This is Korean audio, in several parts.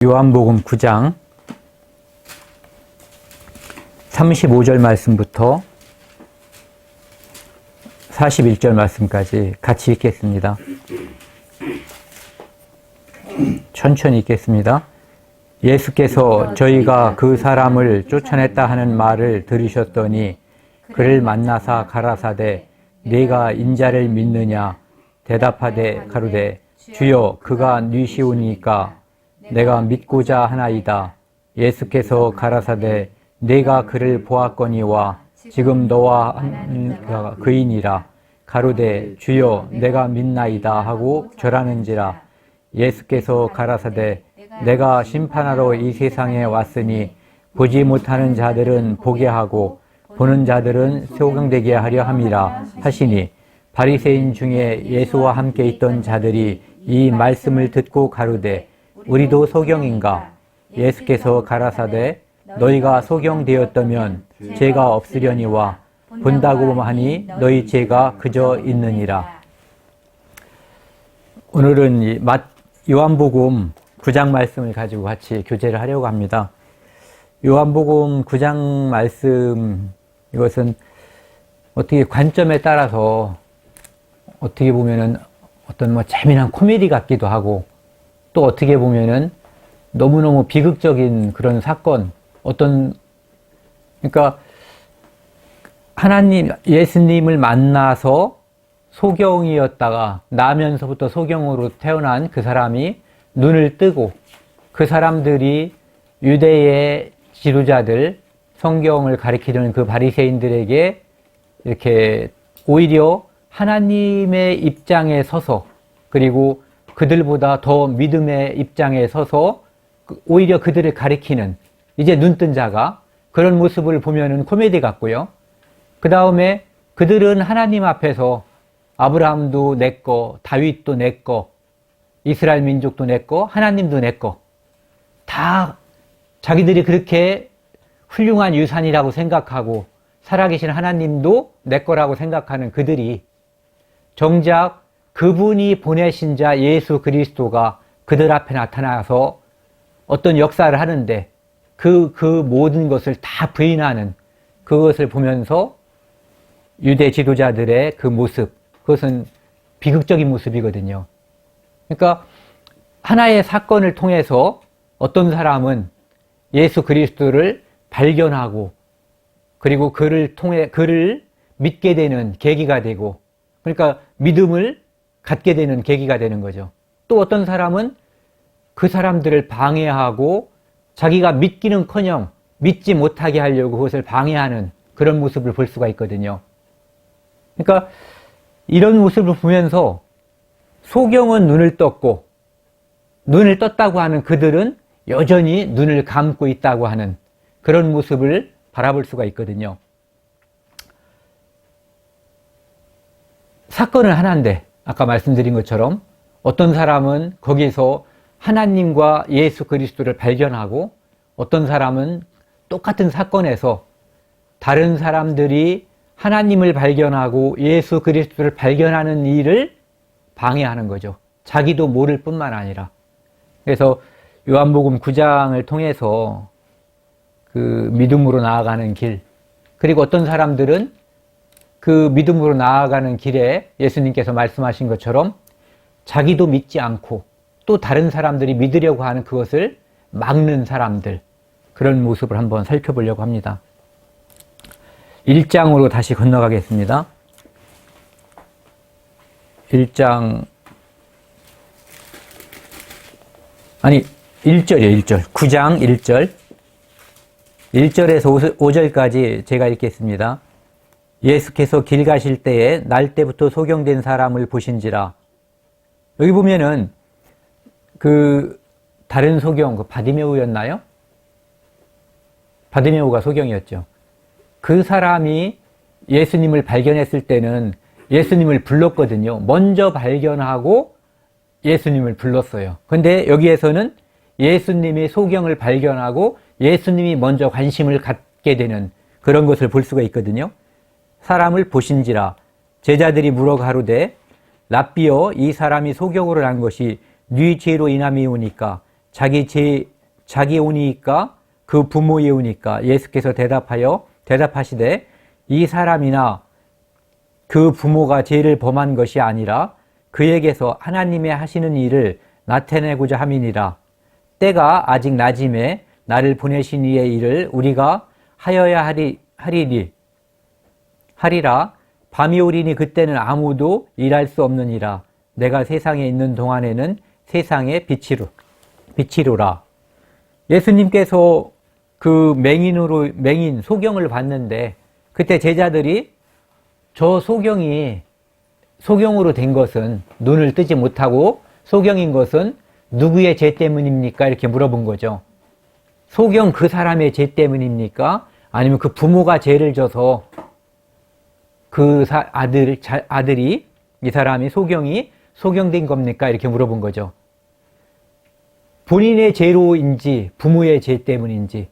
요한복음 9장 35절 말씀부터 41절 말씀까지 같이 읽겠습니다. 천천히 읽겠습니다. 예수께서 저희가 그 사람을 쫓아냈다 하는 말을 들으셨더니 그를 만나사 가라사대 네가 인자를 믿느냐 대답하되 가로되 주여 그가 뉘시오니까 내가 믿고자 하나이다. 예수께서 가라사대 내가 그를 보았거니와 지금 너와 한 그이니라. 가로되 주여 내가 믿나이다 하고 절하는지라. 예수께서 가라사대 내가 심판하러 이 세상에 왔으니 보지 못하는 자들은 보게 하고 보는 자들은 소경되게 하려 함이라 하시니 바리새인 중에 예수와 함께 있던 자들이 이 말씀을 듣고 가로되 우리도 소경인가? 예수께서 가라사대 너희가 소경되었다면 죄가 없으려니와 본다고 하니 너희 죄가 그저 있느니라. 오늘은 요한복음 9장 말씀을 가지고 같이 교제를 하려고 합니다. 요한복음 9장 말씀, 이것은 어떻게 관점에 따라서 어떻게 보면은 어떤 재미난 코미디 같기도 하고 또 어떻게 보면은 너무너무 비극적인 그런 사건, 그러니까 하나님, 예수님을 만나서 소경이었다가 나면서부터 소경으로 태어난 그 사람이 눈을 뜨고 그 사람들이 유대의 지도자들, 성경을 가리키는 그 바리새인들에게 이렇게 오히려 하나님의 입장에 서서 그리고 그들보다 더 믿음의 입장에 서서 오히려 그들을 가리키는 이제 눈뜬 자가 그런 모습을 보면은 코미디 같고요. 그 다음에 그들은 하나님 앞에서 아브라함도 내 거, 다윗도 내 거, 이스라엘 민족도 내 거, 하나님도 내 거. 다 자기들이 그렇게 훌륭한 유산이라고 생각하고 살아계신 하나님도 내 거라고 생각하는 그들이 정작 그분이 보내신 자 예수 그리스도가 그들 앞에 나타나서 어떤 역사를 하는데 그 모든 것을 다 부인하는 그것을 보면서 유대 지도자들의 그 모습, 그것은 비극적인 모습이거든요. 그러니까 하나의 사건을 통해서 어떤 사람은 예수 그리스도를 발견하고 그리고 그를 믿게 되는 계기가 되고 그러니까 믿음을 갖게 되는 계기가 되는 거죠. 또 어떤 사람은 그 사람들을 방해하고 자기가 믿기는커녕 믿지 못하게 하려고 그것을 방해하는 그런 모습을 볼 수가 있거든요. 그러니까 이런 모습을 보면서 소경은 눈을 떴고 눈을 떴다고 하는 그들은 여전히 눈을 감고 있다고 하는 그런 모습을 바라볼 수가 있거든요. 사건은 하나인데 아까 말씀드린 것처럼 어떤 사람은 거기서 하나님과 예수 그리스도를 발견하고 어떤 사람은 똑같은 사건에서 다른 사람들이 하나님을 발견하고 예수 그리스도를 발견하는 일을 방해하는 거죠. 자기도 모를 뿐만 아니라. 그래서 요한복음 9장을 통해서 그 믿음으로 나아가는 길, 그리고 어떤 사람들은 그 믿음으로 나아가는 길에 예수님께서 말씀하신 것처럼 자기도 믿지 않고 또 다른 사람들이 믿으려고 하는 그것을 막는 사람들, 그런 모습을 한번 살펴보려고 합니다. 1장으로 다시 건너가겠습니다. 1절이에요, 1절. 9장 1절. 1절에서 5절까지 제가 읽겠습니다. 예수께서 길 가실 때에 날 때부터 소경된 사람을 보신지라. 여기 보면은 다른 소경, 바디메오였나요? 바디메오가 소경이었죠. 그 사람이 예수님을 발견했을 때는 예수님을 불렀거든요. 먼저 발견하고 예수님을 불렀어요. 근데 여기에서는 예수님이 소경을 발견하고 예수님이 먼저 관심을 갖게 되는 그런 것을 볼 수가 있거든요. 사람을 보신지라. 제자들이 물어 가로되 랍비여 이 사람이 소경으로 난 것이 네 죄로 인함이오니까 자기 오니까 그 부모이 오니까 예수께서 대답하시되 이 사람이나 그 부모가 죄를 범한 것이 아니라 그에게서 하나님의 하시는 일을 나타내고자 함이니라. 때가 아직 낮음에 나를 보내신 이의 일을 우리가 하여야 하리라. 밤이 오리니 그때는 아무도 일할 수 없느니라. 내가 세상에 있는 동안에는 세상의 빛이로라. 예수님께서 그 맹인 소경을 봤는데 그때 제자들이 저 소경으로 된 것은 눈을 뜨지 못하고 소경인 것은 누구의 죄 때문입니까? 이렇게 물어본 거죠. 소경 그 사람의 죄 때문입니까? 아니면 그 부모가 죄를 져서 그 아들이 이 사람이 소경된 겁니까? 이렇게 물어본 거죠. 본인의 죄로인지 부모의 죄 때문인지,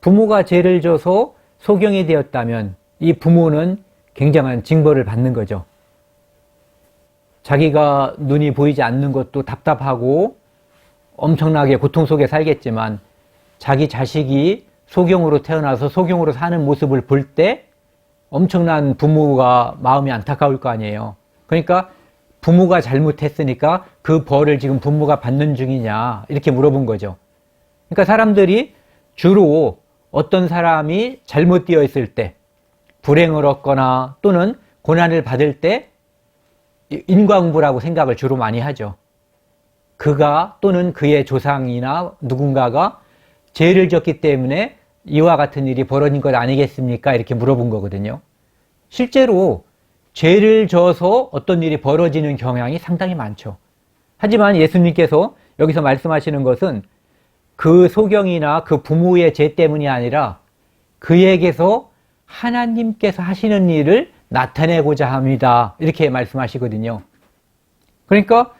부모가 죄를 져서 소경이 되었다면 이 부모는 굉장한 징벌을 받는 거죠. 자기가 눈이 보이지 않는 것도 답답하고 엄청나게 고통 속에 살겠지만 자기 자식이 소경으로 태어나서 소경으로 사는 모습을 볼 때 엄청난 부모가 마음이 안타까울 거 아니에요. 그러니까 부모가 잘못했으니까 그 벌을 지금 부모가 받는 중이냐 이렇게 물어본 거죠. 그러니까 사람들이 주로 어떤 사람이 잘못되어 있을 때, 불행을 얻거나 또는 고난을 받을 때 인과응보라고 생각을 주로 많이 하죠. 그가 또는 그의 조상이나 누군가가 죄를 졌기 때문에 이와 같은 일이 벌어진 것 아니겠습니까? 이렇게 물어본 거거든요. 실제로 죄를 져서 어떤 일이 벌어지는 경향이 상당히 많죠. 하지만 예수님께서 여기서 말씀하시는 것은 그 소경이나 그 부모의 죄 때문이 아니라 그에게서 하나님께서 하시는 일을 나타내고자 합니다. 이렇게 말씀하시거든요. 그러니까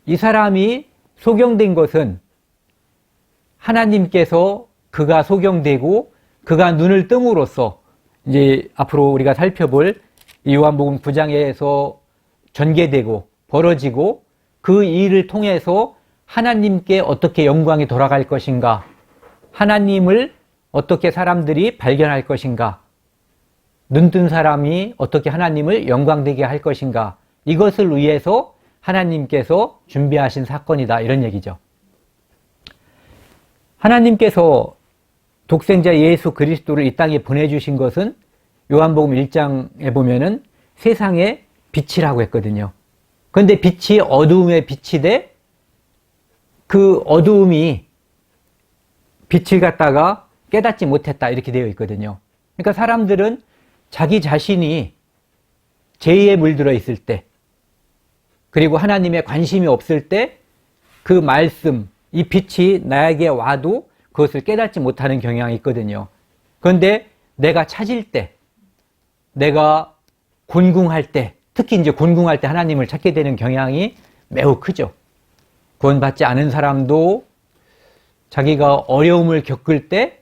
이 사람이 소경된 것은 하나님께서 그가 소경되고 그가 눈을 뜸으로써 이제 앞으로 우리가 살펴볼 요한복음 9장에서 전개되고 벌어지고 그 일을 통해서 하나님께 어떻게 영광이 돌아갈 것인가, 하나님을 어떻게 사람들이 발견할 것인가, 눈뜬 사람이 어떻게 하나님을 영광되게 할 것인가, 이것을 위해서 하나님께서 준비하신 사건이다, 이런 얘기죠. 하나님께서 독생자 예수 그리스도를 이 땅에 보내주신 것은 요한복음 1장에 보면은 세상의 빛이라고 했거든요. 그런데 빛이 어두움의 빛이되 그 어두움이 빛을 갖다가 깨닫지 못했다, 이렇게 되어 있거든요. 그러니까 사람들은 자기 자신이 죄에 물들어 있을 때, 그리고 하나님의 관심이 없을 때 그 말씀, 이 빛이 나에게 와도 그것을 깨닫지 못하는 경향이 있거든요. 그런데 내가 찾을 때, 내가 곤궁할 때, 특히 이제 곤궁할 때 하나님을 찾게 되는 경향이 매우 크죠. 구원받지 않은 사람도 자기가 어려움을 겪을 때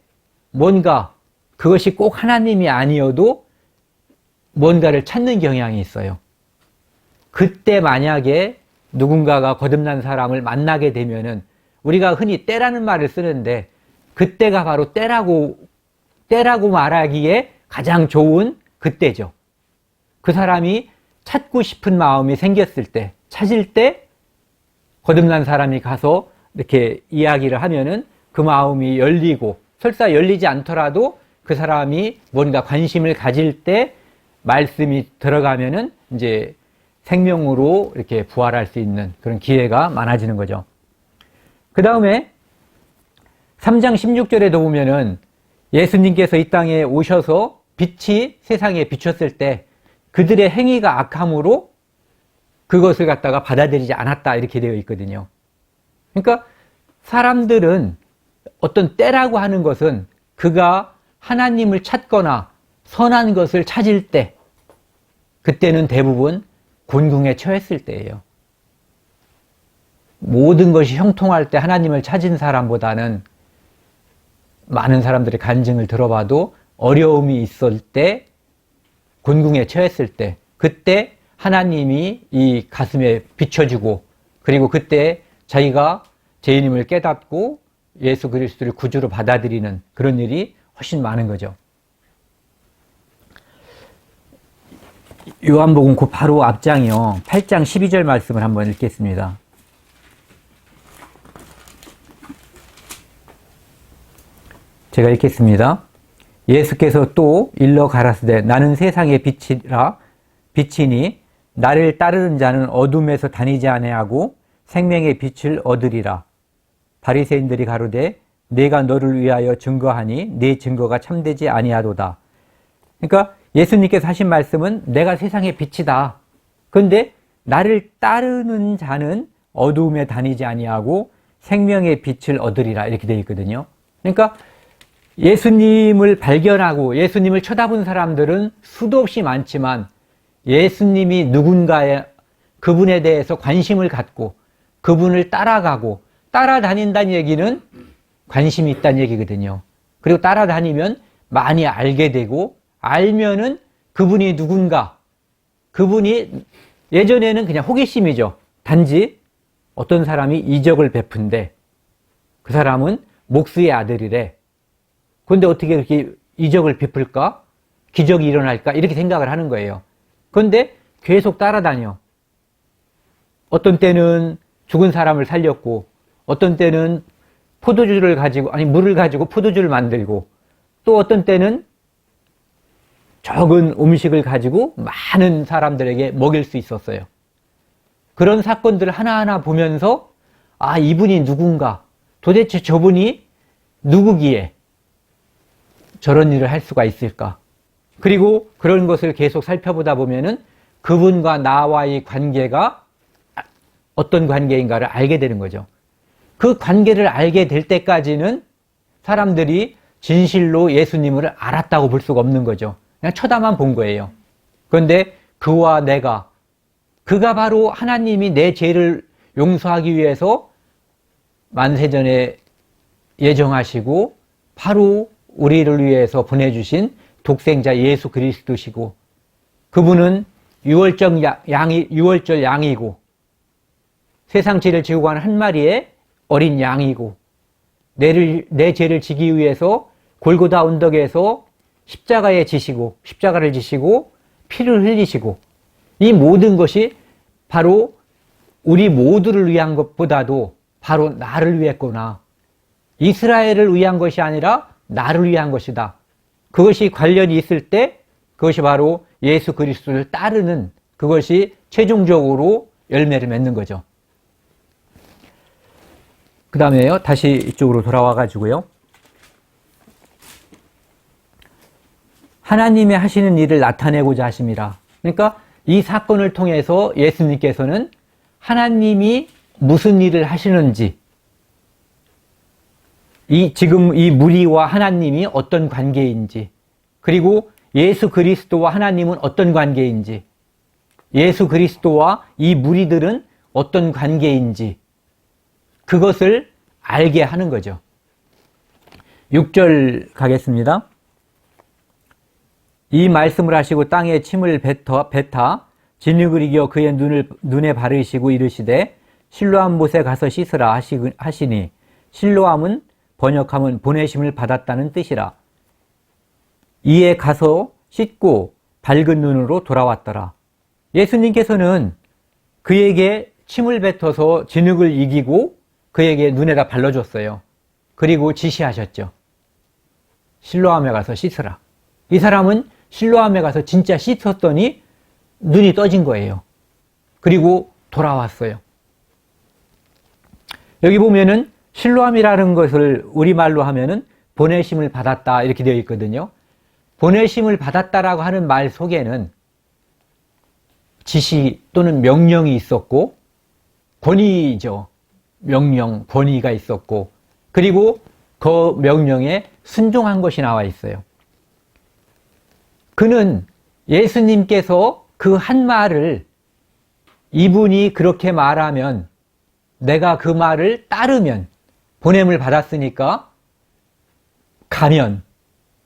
뭔가 그것이 꼭 하나님이 아니어도 뭔가를 찾는 경향이 있어요. 그때 만약에 누군가가 거듭난 사람을 만나게 되면은 우리가 흔히 때라는 말을 쓰는데 그때가 바로 때라고 말하기에 가장 좋은 그때죠. 그 사람이 찾고 싶은 마음이 생겼을 때, 찾을 때 거듭난 사람이 가서 이렇게 이야기를 하면은 그 마음이 열리고, 설사 열리지 않더라도 그 사람이 뭔가 관심을 가질 때 말씀이 들어가면은 이제 생명으로 이렇게 부활할 수 있는 그런 기회가 많아지는 거죠. 그 다음에 3장 16절에도 보면은 예수님께서 이 땅에 오셔서 빛이 세상에 비쳤을 때 그들의 행위가 악함으로 그것을 갖다가 받아들이지 않았다, 이렇게 되어 있거든요. 그러니까 사람들은 어떤 때라고 하는 것은 그가 하나님을 찾거나 선한 것을 찾을 때, 그때는 대부분 곤궁에 처했을 때예요. 모든 것이 형통할 때 하나님을 찾은 사람보다는 많은 사람들의 간증을 들어봐도 어려움이 있을 때, 곤궁에 처했을 때, 그때 하나님이 이 가슴에 비춰주고, 그리고 그때 자기가 죄인임을 깨닫고 예수 그리스도를 구주로 받아들이는 그런 일이 훨씬 많은 거죠. 요한복음 그 바로 앞장이요. 8장 12절 말씀을 한번 읽겠습니다. 제가 읽겠습니다. 예수께서 또 일러 가라사대 나는 세상의 빛이니 나를 따르는 자는 어둠에서 다니지 아니하고 생명의 빛을 얻으리라. 바리새인들이 가로되 내가 너를 위하여 증거하니 네 증거가 참되지 아니하도다. 그러니까 예수님께서 하신 말씀은 내가 세상의 빛이다. 그런데 나를 따르는 자는 어두움에 다니지 아니하고 생명의 빛을 얻으리라 이렇게 되어 있거든요. 그러니까 예수님을 발견하고 예수님을 쳐다본 사람들은 수도 없이 많지만 예수님이 누군가에 그분에 대해서 관심을 갖고 그분을 따라가고 따라다닌다는 얘기는 관심이 있다는 얘기거든요. 그리고 따라다니면 많이 알게 되고 알면은 그분이 누군가, 그분이 예전에는 그냥 호기심이죠. 단지 어떤 사람이 이적을 베푼데 그 사람은 목수의 아들이래. 그런데 어떻게 그렇게 이적을 베풀까? 기적이 일어날까? 이렇게 생각을 하는 거예요. 그런데 계속 따라다녀. 어떤 때는 죽은 사람을 살렸고 어떤 때는 포도주를 가지고 물을 가지고 포도주를 만들고 또 어떤 때는 적은 음식을 가지고 많은 사람들에게 먹일 수 있었어요. 그런 사건들을 하나하나 보면서 아, 이분이 누군가? 도대체 저분이 누구기에 저런 일을 할 수가 있을까? 그리고 그런 것을 계속 살펴보다 보면은 그분과 나와의 관계가 어떤 관계인가를 알게 되는 거죠. 그 관계를 알게 될 때까지는 사람들이 진실로 예수님을 알았다고 볼 수가 없는 거죠. 그냥 쳐다만 본 거예요. 그런데 그와 내가, 그가 바로 하나님이 내 죄를 용서하기 위해서 만세전에 예정하시고 바로 우리를 위해서 보내주신 독생자 예수 그리스도시고 그분은 유월절 양이고 세상 죄를 지고 가는 한 마리의 어린 양이고 내 죄를 지기 위해서 골고다 언덕에서 십자가를 지시고 피를 흘리시고 이 모든 것이 바로 우리 모두를 위한 것보다도 바로 나를 위했구나. 이스라엘을 위한 것이 아니라 나를 위한 것이다. 그것이 관련이 있을 때 그것이 바로 예수 그리스도를 따르는 그것이 최종적으로 열매를 맺는 거죠. 그 다음에요. 다시 이쪽으로 돌아와 가지고요. 하나님이 하시는 일을 나타내고자 하심이라. 그러니까 이 사건을 통해서 예수님께서는 하나님이 무슨 일을 하시는지 지금 이 무리와 하나님이 어떤 관계인지 그리고 예수 그리스도와 하나님은 어떤 관계인지 예수 그리스도와 이 무리들은 어떤 관계인지 그것을 알게 하는 거죠. 6절 가겠습니다. 이 말씀을 하시고 땅에 침을 뱉어 진흙을 이겨 그의 눈에 바르시고 이르시되 실로암 못에 가서 씻으라 하시니 실로암은 번역하면 보내심을 받았다는 뜻이라. 이에 가서 씻고 밝은 눈으로 돌아왔더라. 예수님께서는 그에게 침을 뱉어서 진흙을 이기고 그에게 눈에다 발라줬어요. 그리고 지시하셨죠. 실로암에 가서 씻으라. 이 사람은 실로암에 가서 진짜 씻었더니 눈이 떠진 거예요. 그리고 돌아왔어요. 여기 보면은 실로암이라는 것을 우리말로 하면은 보내심을 받았다 이렇게 되어 있거든요. 보내심을 받았다라고 하는 말 속에는 지시 또는 명령이 있었고 권위죠. 명령, 권위가 있었고 그리고 그 명령에 순종한 것이 나와 있어요. 그는 예수님께서 그 한 말을 이분이 그렇게 말하면 내가 그 말을 따르면 보냄을 받았으니까 가면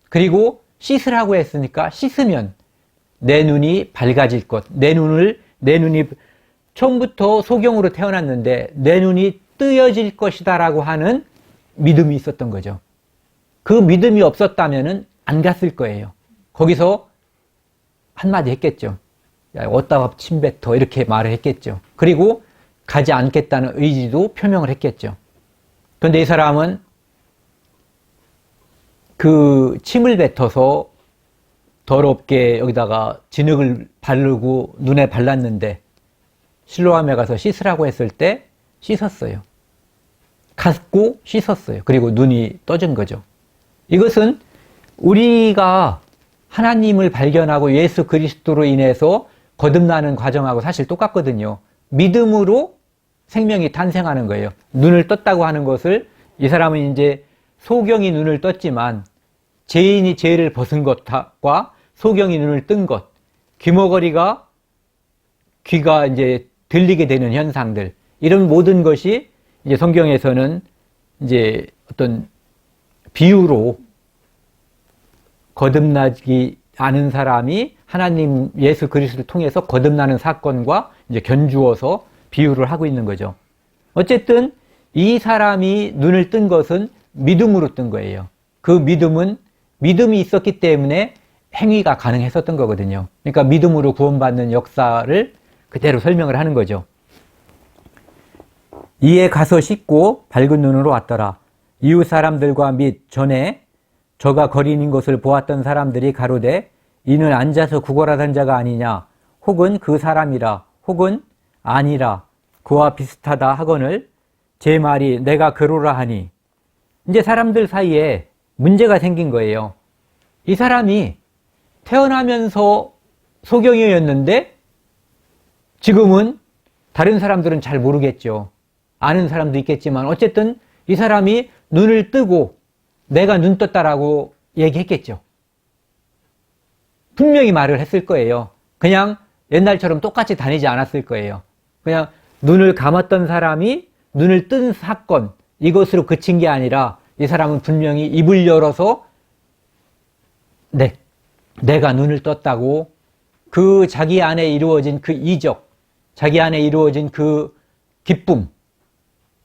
그리고 씻으라고 했으니까 씻으면 내 눈이 밝아질 것. 내 눈이 처음부터 소경으로 태어났는데 내 눈이 뜨여질 것이다 라고 하는 믿음이 있었던 거죠. 그 믿음이 없었다면 안 갔을 거예요. 거기서 한마디 했겠죠. 야, 어디다가 침 뱉어 이렇게 말을 했겠죠. 그리고 가지 않겠다는 의지도 표명을 했겠죠. 그런데 이 사람은 그 침을 뱉어서 더럽게 여기다가 진흙을 바르고 눈에 발랐는데 실로암에 가서 씻으라고 했을 때 씻었어요. 갔고 씻었어요. 그리고 눈이 떠진 거죠. 이것은 우리가 하나님을 발견하고 예수 그리스도로 인해서 거듭나는 과정하고 사실 똑같거든요. 믿음으로 생명이 탄생하는 거예요. 눈을 떴다고 하는 것을 이 사람은 이제 소경이 눈을 떴지만 죄인이 죄를 벗은 것과 소경이 눈을 뜬 것, 귀머거리가 귀가 이제 들리게 되는 현상들, 이런 모든 것이 이제 성경에서는 이제 어떤 비유로 거듭나지 않은 사람이 하나님 예수 그리스도를 통해서 거듭나는 사건과 이제 견주어서 비유를 하고 있는 거죠. 어쨌든 이 사람이 눈을 뜬 것은 믿음으로 뜬 거예요. 그 믿음은 믿음이 있었기 때문에 행위가 가능했었던 거거든요. 그러니까 믿음으로 구원받는 역사를 그대로 설명을 하는 거죠. 이에 가서 씻고 밝은 눈으로 왔더라. 이웃 사람들과 및 전에 저가 거린인 것을 보았던 사람들이 가로되 이는 앉아서 구걸하던 자가 아니냐, 혹은 그 사람이라, 혹은 아니라 그와 비슷하다 하거늘 제 말이 내가 그로라 하니, 이제 사람들 사이에 문제가 생긴 거예요. 이 사람이 태어나면서 소경이었는데 지금은 다른 사람들은 잘 모르겠죠. 아는 사람도 있겠지만 어쨌든 이 사람이 눈을 뜨고 내가 눈 떴다라고 얘기했겠죠. 분명히 말을 했을 거예요. 그냥 옛날처럼 똑같이 다니지 않았을 거예요. 그냥 눈을 감았던 사람이 눈을 뜬 사건, 이것으로 그친 게 아니라 이 사람은 분명히 입을 열어서 내가 눈을 떴다고, 그 자기 안에 이루어진 그 이적, 자기 안에 이루어진 그 기쁨,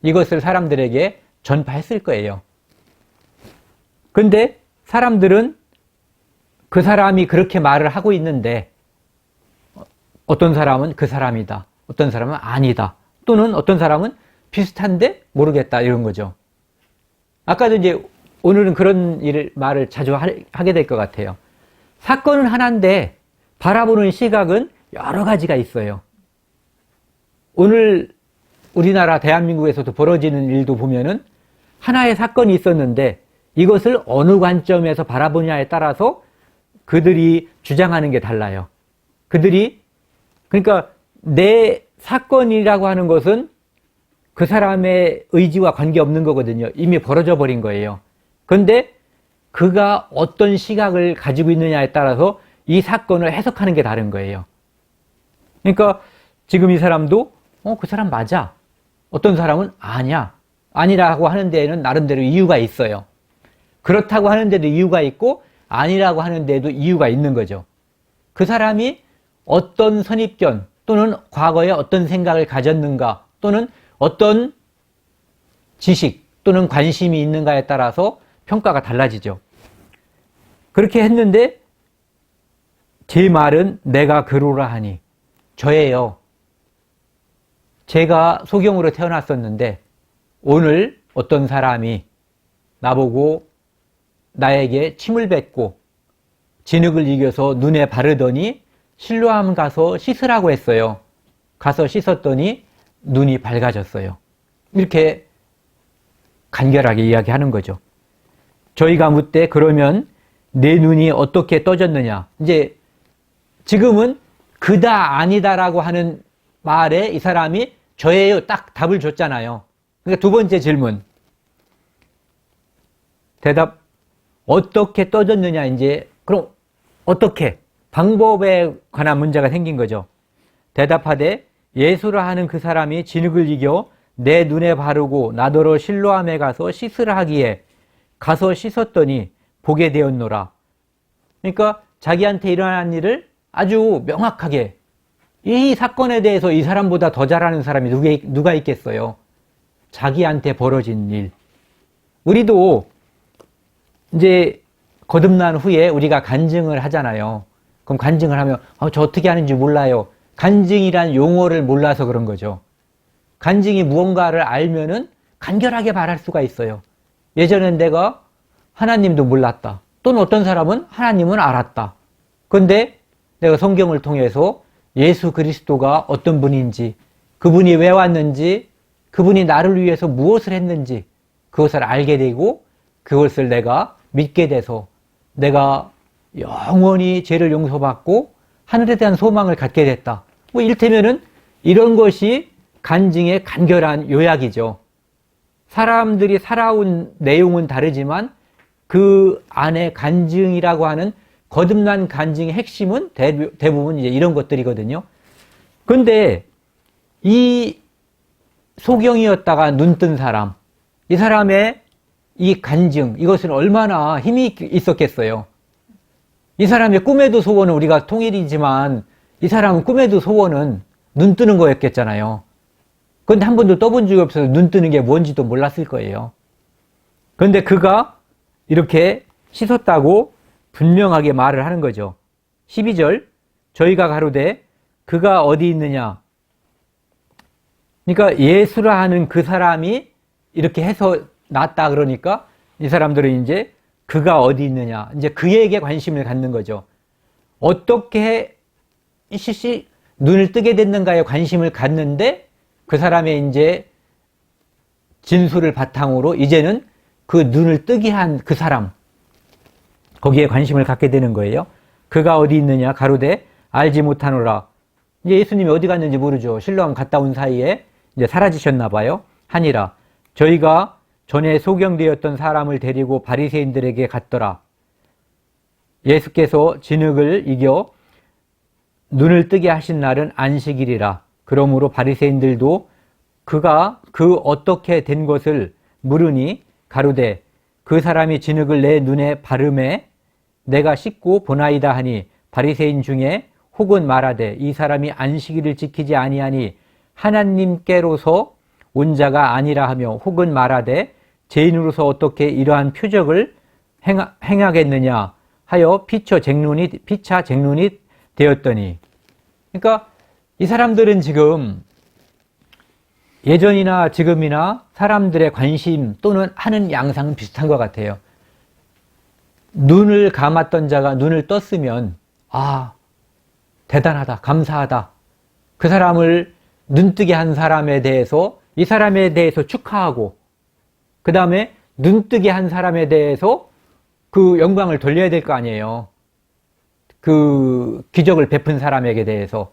이것을 사람들에게 전파했을 거예요. 근데 사람들은 그 사람이 그렇게 말을 하고 있는데 어떤 사람은 그 사람이다, 어떤 사람은 아니다, 또는 어떤 사람은 비슷한데 모르겠다, 이런 거죠. 아까도 이제 오늘은 그런 말을 자주 하게 될 것 같아요. 사건은 하나인데 바라보는 시각은 여러 가지가 있어요. 오늘 우리나라 대한민국에서도 벌어지는 일도 보면은 하나의 사건이 있었는데 이것을 어느 관점에서 바라보냐에 따라서 그들이 주장하는 게 달라요. 그러니까 내 사건이라고 하는 것은 그 사람의 의지와 관계없는 거거든요. 이미 벌어져 버린 거예요. 그런데 그가 어떤 시각을 가지고 있느냐에 따라서 이 사건을 해석하는 게 다른 거예요. 그러니까 지금 이 사람도 그 사람 맞아. 어떤 사람은 아니야. 아니라고 하는 데에는 나름대로 이유가 있어요. 그렇다고 하는 데도 이유가 있고 아니라고 하는 데도 이유가 있는 거죠. 그 사람이 어떤 선입견 또는 과거에 어떤 생각을 가졌는가 또는 어떤 지식 또는 관심이 있는가에 따라서 평가가 달라지죠. 그렇게 했는데 제 말은 내가 그로라 하니, 저예요. 제가 소경으로 태어났었는데 오늘 어떤 사람이 나보고 나에게 침을 뱉고 진흙을 이겨서 눈에 바르더니 실로암 가서 씻으라고 했어요. 가서 씻었더니 눈이 밝아졌어요. 이렇게 간결하게 이야기하는 거죠. 저희가 묻되 그러면 내 눈이 어떻게 떠졌느냐. 이제 지금은 그다 아니다라고 하는 말에 이 사람이 저예요 딱 답을 줬잖아요. 그러니까 두 번째 질문. 대답, 어떻게 떠졌느냐. 이제 그럼 어떻게, 방법에 관한 문제가 생긴 거죠. 대답하되 예수라 하는 그 사람이 진흙을 이겨 내 눈에 바르고 나더러 실로암에 가서 씻으라 하기에 가서 씻었더니 보게 되었노라. 그러니까 자기한테 일어난 일을 아주 명확하게, 이 사건에 대해서 이 사람보다 더 잘 아는 사람이 누가 있겠어요. 자기한테 벌어진 일. 우리도 이제 거듭난 후에 우리가 간증을 하잖아요. 그럼 간증을 하면 저 어떻게 하는지 몰라요. 간증이란 용어를 몰라서 그런 거죠. 간증이 무언가를 알면은 간결하게 말할 수가 있어요. 예전엔 내가 하나님도 몰랐다. 또는 어떤 사람은 하나님은 알았다. 그런데 내가 성경을 통해서 예수 그리스도가 어떤 분인지, 그분이 왜 왔는지, 그분이 나를 위해서 무엇을 했는지 그것을 알게 되고 그것을 내가 믿게 돼서 내가 영원히 죄를 용서받고 하늘에 대한 소망을 갖게 됐다. 뭐 이를테면은 이런 것이 간증의 간결한 요약이죠. 사람들이 살아온 내용은 다르지만 그 안에 간증이라고 하는 거듭난 간증의 핵심은 대부분 이제 이런 것들이거든요. 그런데 이 소경이었다가 눈뜬 사람, 이 사람의 이 간증, 이것은 얼마나 힘이 있었겠어요. 이 사람의 꿈에도 소원은 우리가 통일이지만 이 사람은 꿈에도 소원은 눈 뜨는 거였겠잖아요. 그런데 한 번도 떠본 적이 없어서 눈 뜨는 게 뭔지도 몰랐을 거예요. 그런데 그가 이렇게 씻었다고 분명하게 말을 하는 거죠. 12절, 저희가 가로되 그가 어디 있느냐. 그러니까 예수라 하는 그 사람이 이렇게 해서 낫다 그러니까 이 사람들은 이제 그가 어디 있느냐, 이제 그에게 관심을 갖는 거죠. 어떻게 눈을 뜨게 됐는가에 관심을 갖는데 그 사람의 이제 진술을 바탕으로 이제는 그 눈을 뜨게 한 그 사람, 거기에 관심을 갖게 되는 거예요. 그가 어디 있느냐 가로되 알지 못하노라. 이제 예수님이 어디 갔는지 모르죠. 실로암 갔다 온 사이에 이제 사라지셨나 봐요. 하니라. 저희가 전에 소경되었던 사람을 데리고 바리새인들에게 갔더라. 예수께서 진흙을 이겨 눈을 뜨게 하신 날은 안식일이라. 그러므로 바리새인들도 그가 그 어떻게 된 것을 물으니 가로되 그 사람이 진흙을 내 눈에 바르매 내가 씻고 보나이다 하니 바리새인 중에 혹은 말하되 이 사람이 안식일을 지키지 아니하니 하나님께로서 온 자가 아니라 하며 혹은 말하되 죄인으로서 어떻게 이러한 표적을 행하겠느냐 하여 피차 쟁론이 되었더니. 그러니까 이 사람들은 지금 예전이나 지금이나 사람들의 관심 또는 하는 양상은 비슷한 것 같아요. 눈을 감았던 자가 눈을 떴으면 대단하다, 감사하다. 그 사람을 눈뜨게 한 사람에 대해서 이 사람에 대해서 축하하고 그 다음에 눈뜨게 한 사람에 대해서 그 영광을 돌려야 될 거 아니에요. 그 기적을 베푼 사람에게 대해서.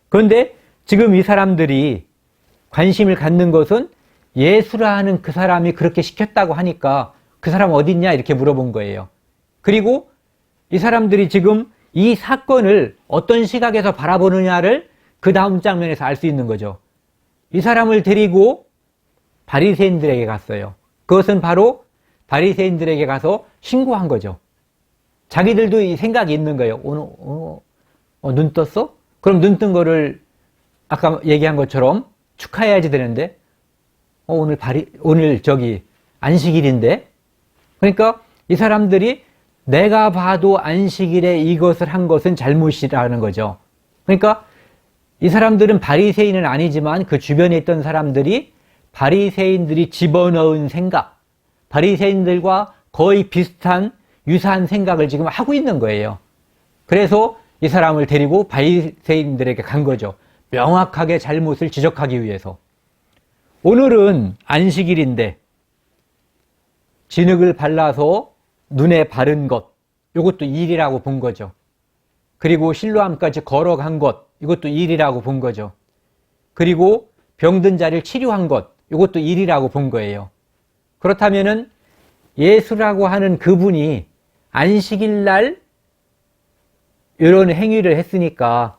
그런데 지금 이 사람들이 관심을 갖는 것은 예수라 하는 그 사람이 그렇게 시켰다고 하니까 그 사람 어디 있냐 이렇게 물어본 거예요. 그리고 이 사람들이 지금 이 사건을 어떤 시각에서 바라보느냐를 그 다음 장면에서 알 수 있는 거죠. 이 사람을 데리고 바리새인들에게 갔어요. 그것은 바로 바리새인들에게 가서 신고한 거죠. 자기들도 이 생각이 있는 거예요. 오늘 눈 떴어? 그럼 눈 뜬 거를 아까 얘기한 것처럼 축하해야지 되는데 오늘 안식일인데. 그러니까 이 사람들이 내가 봐도 안식일에 이것을 한 것은 잘못이라는 거죠. 그러니까 이 사람들은 바리새인은 아니지만 그 주변에 있던 사람들이 바리새인들이 집어넣은 생각, 바리새인들과 거의 비슷한 유사한 생각을 지금 하고 있는 거예요. 그래서 이 사람을 데리고 바리새인들에게 간 거죠. 명확하게 잘못을 지적하기 위해서. 오늘은 안식일인데 진흙을 발라서 눈에 바른 것, 이것도 일이라고 본 거죠. 그리고 실로암까지 걸어간 것, 이것도 일이라고 본 거죠. 그리고 병든 자를 치료한 것, 이것도 일이라고 본 거예요. 그렇다면은 예수라고 하는 그분이 안식일 날 이런 행위를 했으니까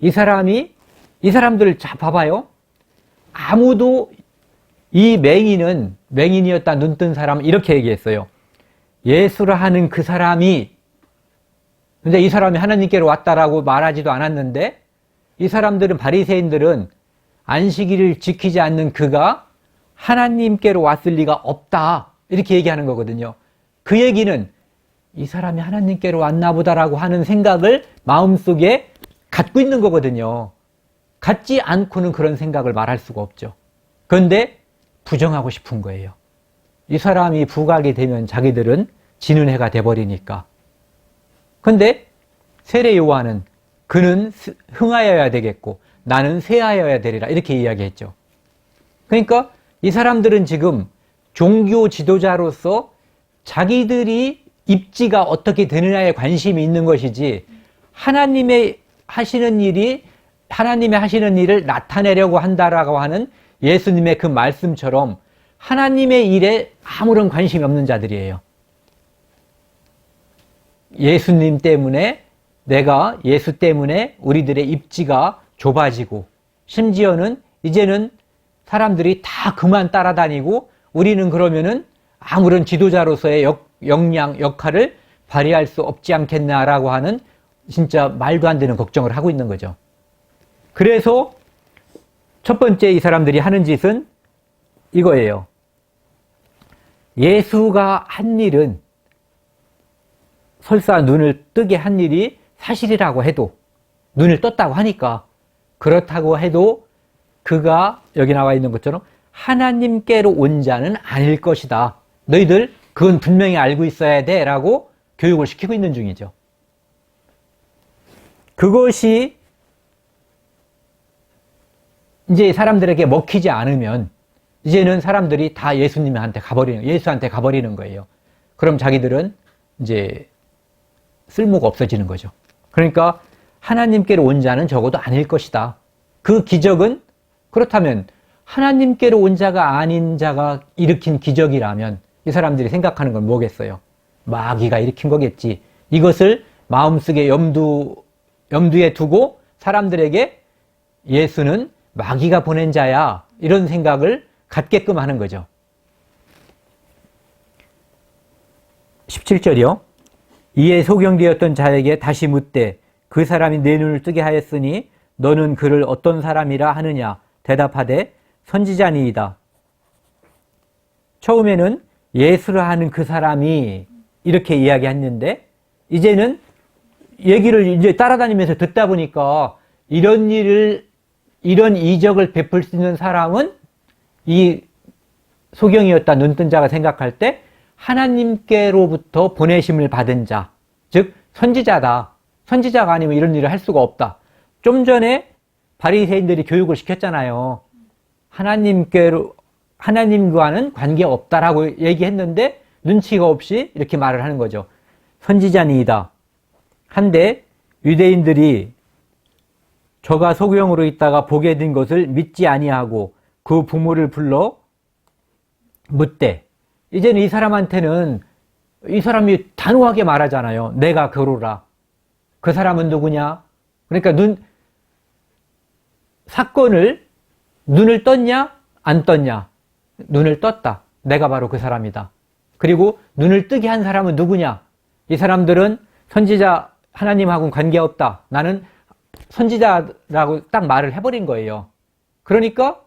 이 사람들을 봐봐요. 아무도 이 맹인이었다 눈뜬 사람 이렇게 얘기했어요. 예수라 하는 그 사람이, 근데 이 사람이 하나님께로 왔다라고 말하지도 않았는데 이 사람들은 바리새인들은 안식일을 지키지 않는 그가 하나님께로 왔을 리가 없다. 이렇게 얘기하는 거거든요. 그 얘기는 이 사람이 하나님께로 왔나 보다라고 하는 생각을 마음속에 갖고 있는 거거든요. 갖지 않고는 그런 생각을 말할 수가 없죠. 그런데 부정하고 싶은 거예요. 이 사람이 부각이 되면 자기들은 지는 해가 돼버리니까. 근데 세례 요한은 그는 흥하여야 되겠고 나는 쇠하여야 되리라 이렇게 이야기했죠. 그러니까 이 사람들은 지금 종교 지도자로서 자기들이 입지가 어떻게 되느냐에 관심이 있는 것이지 하나님의 하시는 일을 나타내려고 한다라고 하는 예수님의 그 말씀처럼 하나님의 일에 아무런 관심이 없는 자들이에요. 예수님 때문에 예수 때문에 우리들의 입지가 좁아지고 심지어는 이제는 사람들이 다 그만 따라다니고 우리는 그러면은 아무런 지도자로서의 역할을 발휘할 수 없지 않겠나라고 하는 진짜 말도 안 되는 걱정을 하고 있는 거죠. 그래서 첫 번째 이 사람들이 하는 짓은 이거예요. 예수가 한 일은 설사 눈을 뜨게 한 일이 사실이라고 해도 눈을 떴다고 하니까 그렇다고 해도 그가 여기 나와 있는 것처럼 하나님께로 온 자는 아닐 것이다. 너희들 그건 분명히 알고 있어야 돼 라고 교육을 시키고 있는 중이죠. 그것이 이제 사람들에게 먹히지 않으면 이제는 사람들이 다 예수한테 가버리는 거예요. 그럼 자기들은 이제 쓸모가 없어지는 거죠. 그러니까 하나님께로 온 자는 적어도 아닐 것이다. 그 기적은 그렇다면 하나님께로 온 자가 아닌 자가 일으킨 기적이라면 이 사람들이 생각하는 건 뭐겠어요? 마귀가 일으킨 거겠지. 이것을 마음속에 염두에 두고 사람들에게 예수는 마귀가 보낸 자야 이런 생각을 갖게끔 하는 거죠. 17절이요. 이에 소경되었던 자에게 다시 묻되 그 사람이 내 눈을 뜨게 하였으니 너는 그를 어떤 사람이라 하느냐 대답하되 선지자니이다. 처음에는 예수라 하는 그 사람이 이렇게 이야기했는데 이제는 얘기를 이제 따라다니면서 듣다 보니까 이런 이적을 베풀 수 있는 사람은 이 소경이었다 눈뜬 자가 생각할 때 하나님께로부터 보내심을 받은 자, 즉 선지자다. 선지자가 아니면 이런 일을 할 수가 없다. 좀 전에 바리새인들이 교육을 시켰잖아요. 하나님과는 관계없다라고 얘기했는데 눈치가 없이 이렇게 말을 하는 거죠. 선지자니이다. 한데 유대인들이 저가 소경으로 있다가 보게 된 것을 믿지 아니하고 그 부모를 불러 묻되 이제는 이 사람한테는 이 사람이 단호하게 말하잖아요. 내가 그러라. 그 사람은 누구냐? 그러니까 사건을 눈을 떴냐? 안 떴냐? 눈을 떴다. 내가 바로 그 사람이다. 그리고 눈을 뜨게 한 사람은 누구냐? 이 사람들은 선지자 하나님하고는 관계없다. 나는 선지자라고 딱 말을 해버린 거예요. 그러니까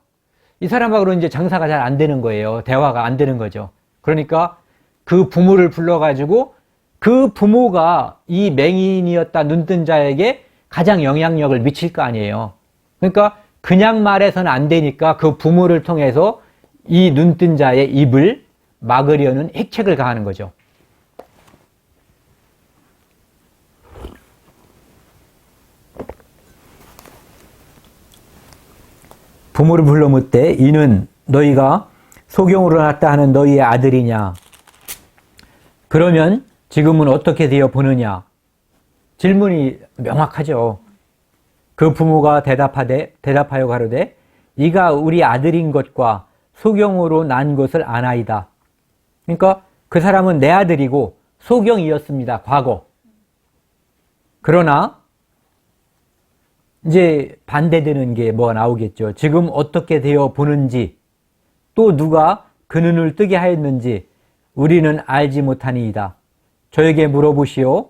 이 사람하고는 이제 장사가 잘 안 되는 거예요. 대화가 안 되는 거죠. 그러니까 그 부모를 불러가지고 그 부모가 이 맹인이었다 눈뜬 자에게 가장 영향력을 미칠 거 아니에요. 그러니까 그냥 말해서는 안 되니까 그 부모를 통해서 이 눈뜬 자의 입을 막으려는 핵책을 가하는 거죠. 부모를 불러 묻되 이는 너희가 소경으로 났다 하는 너희의 아들이냐? 그러면 지금은 어떻게 되어 보느냐? 질문이 명확하죠. 그 부모가 대답하여 가로되 이가 우리 아들인 것과 소경으로 난 것을 아나이다. 그러니까 그 사람은 내 아들이고 소경이었습니다. 과거. 그러나 이제 반대되는 게 뭐가 나오겠죠. 지금 어떻게 되어 보는지 또 누가 그 눈을 뜨게 하였는지 우리는 알지 못하니이다. 저에게 물어보시오.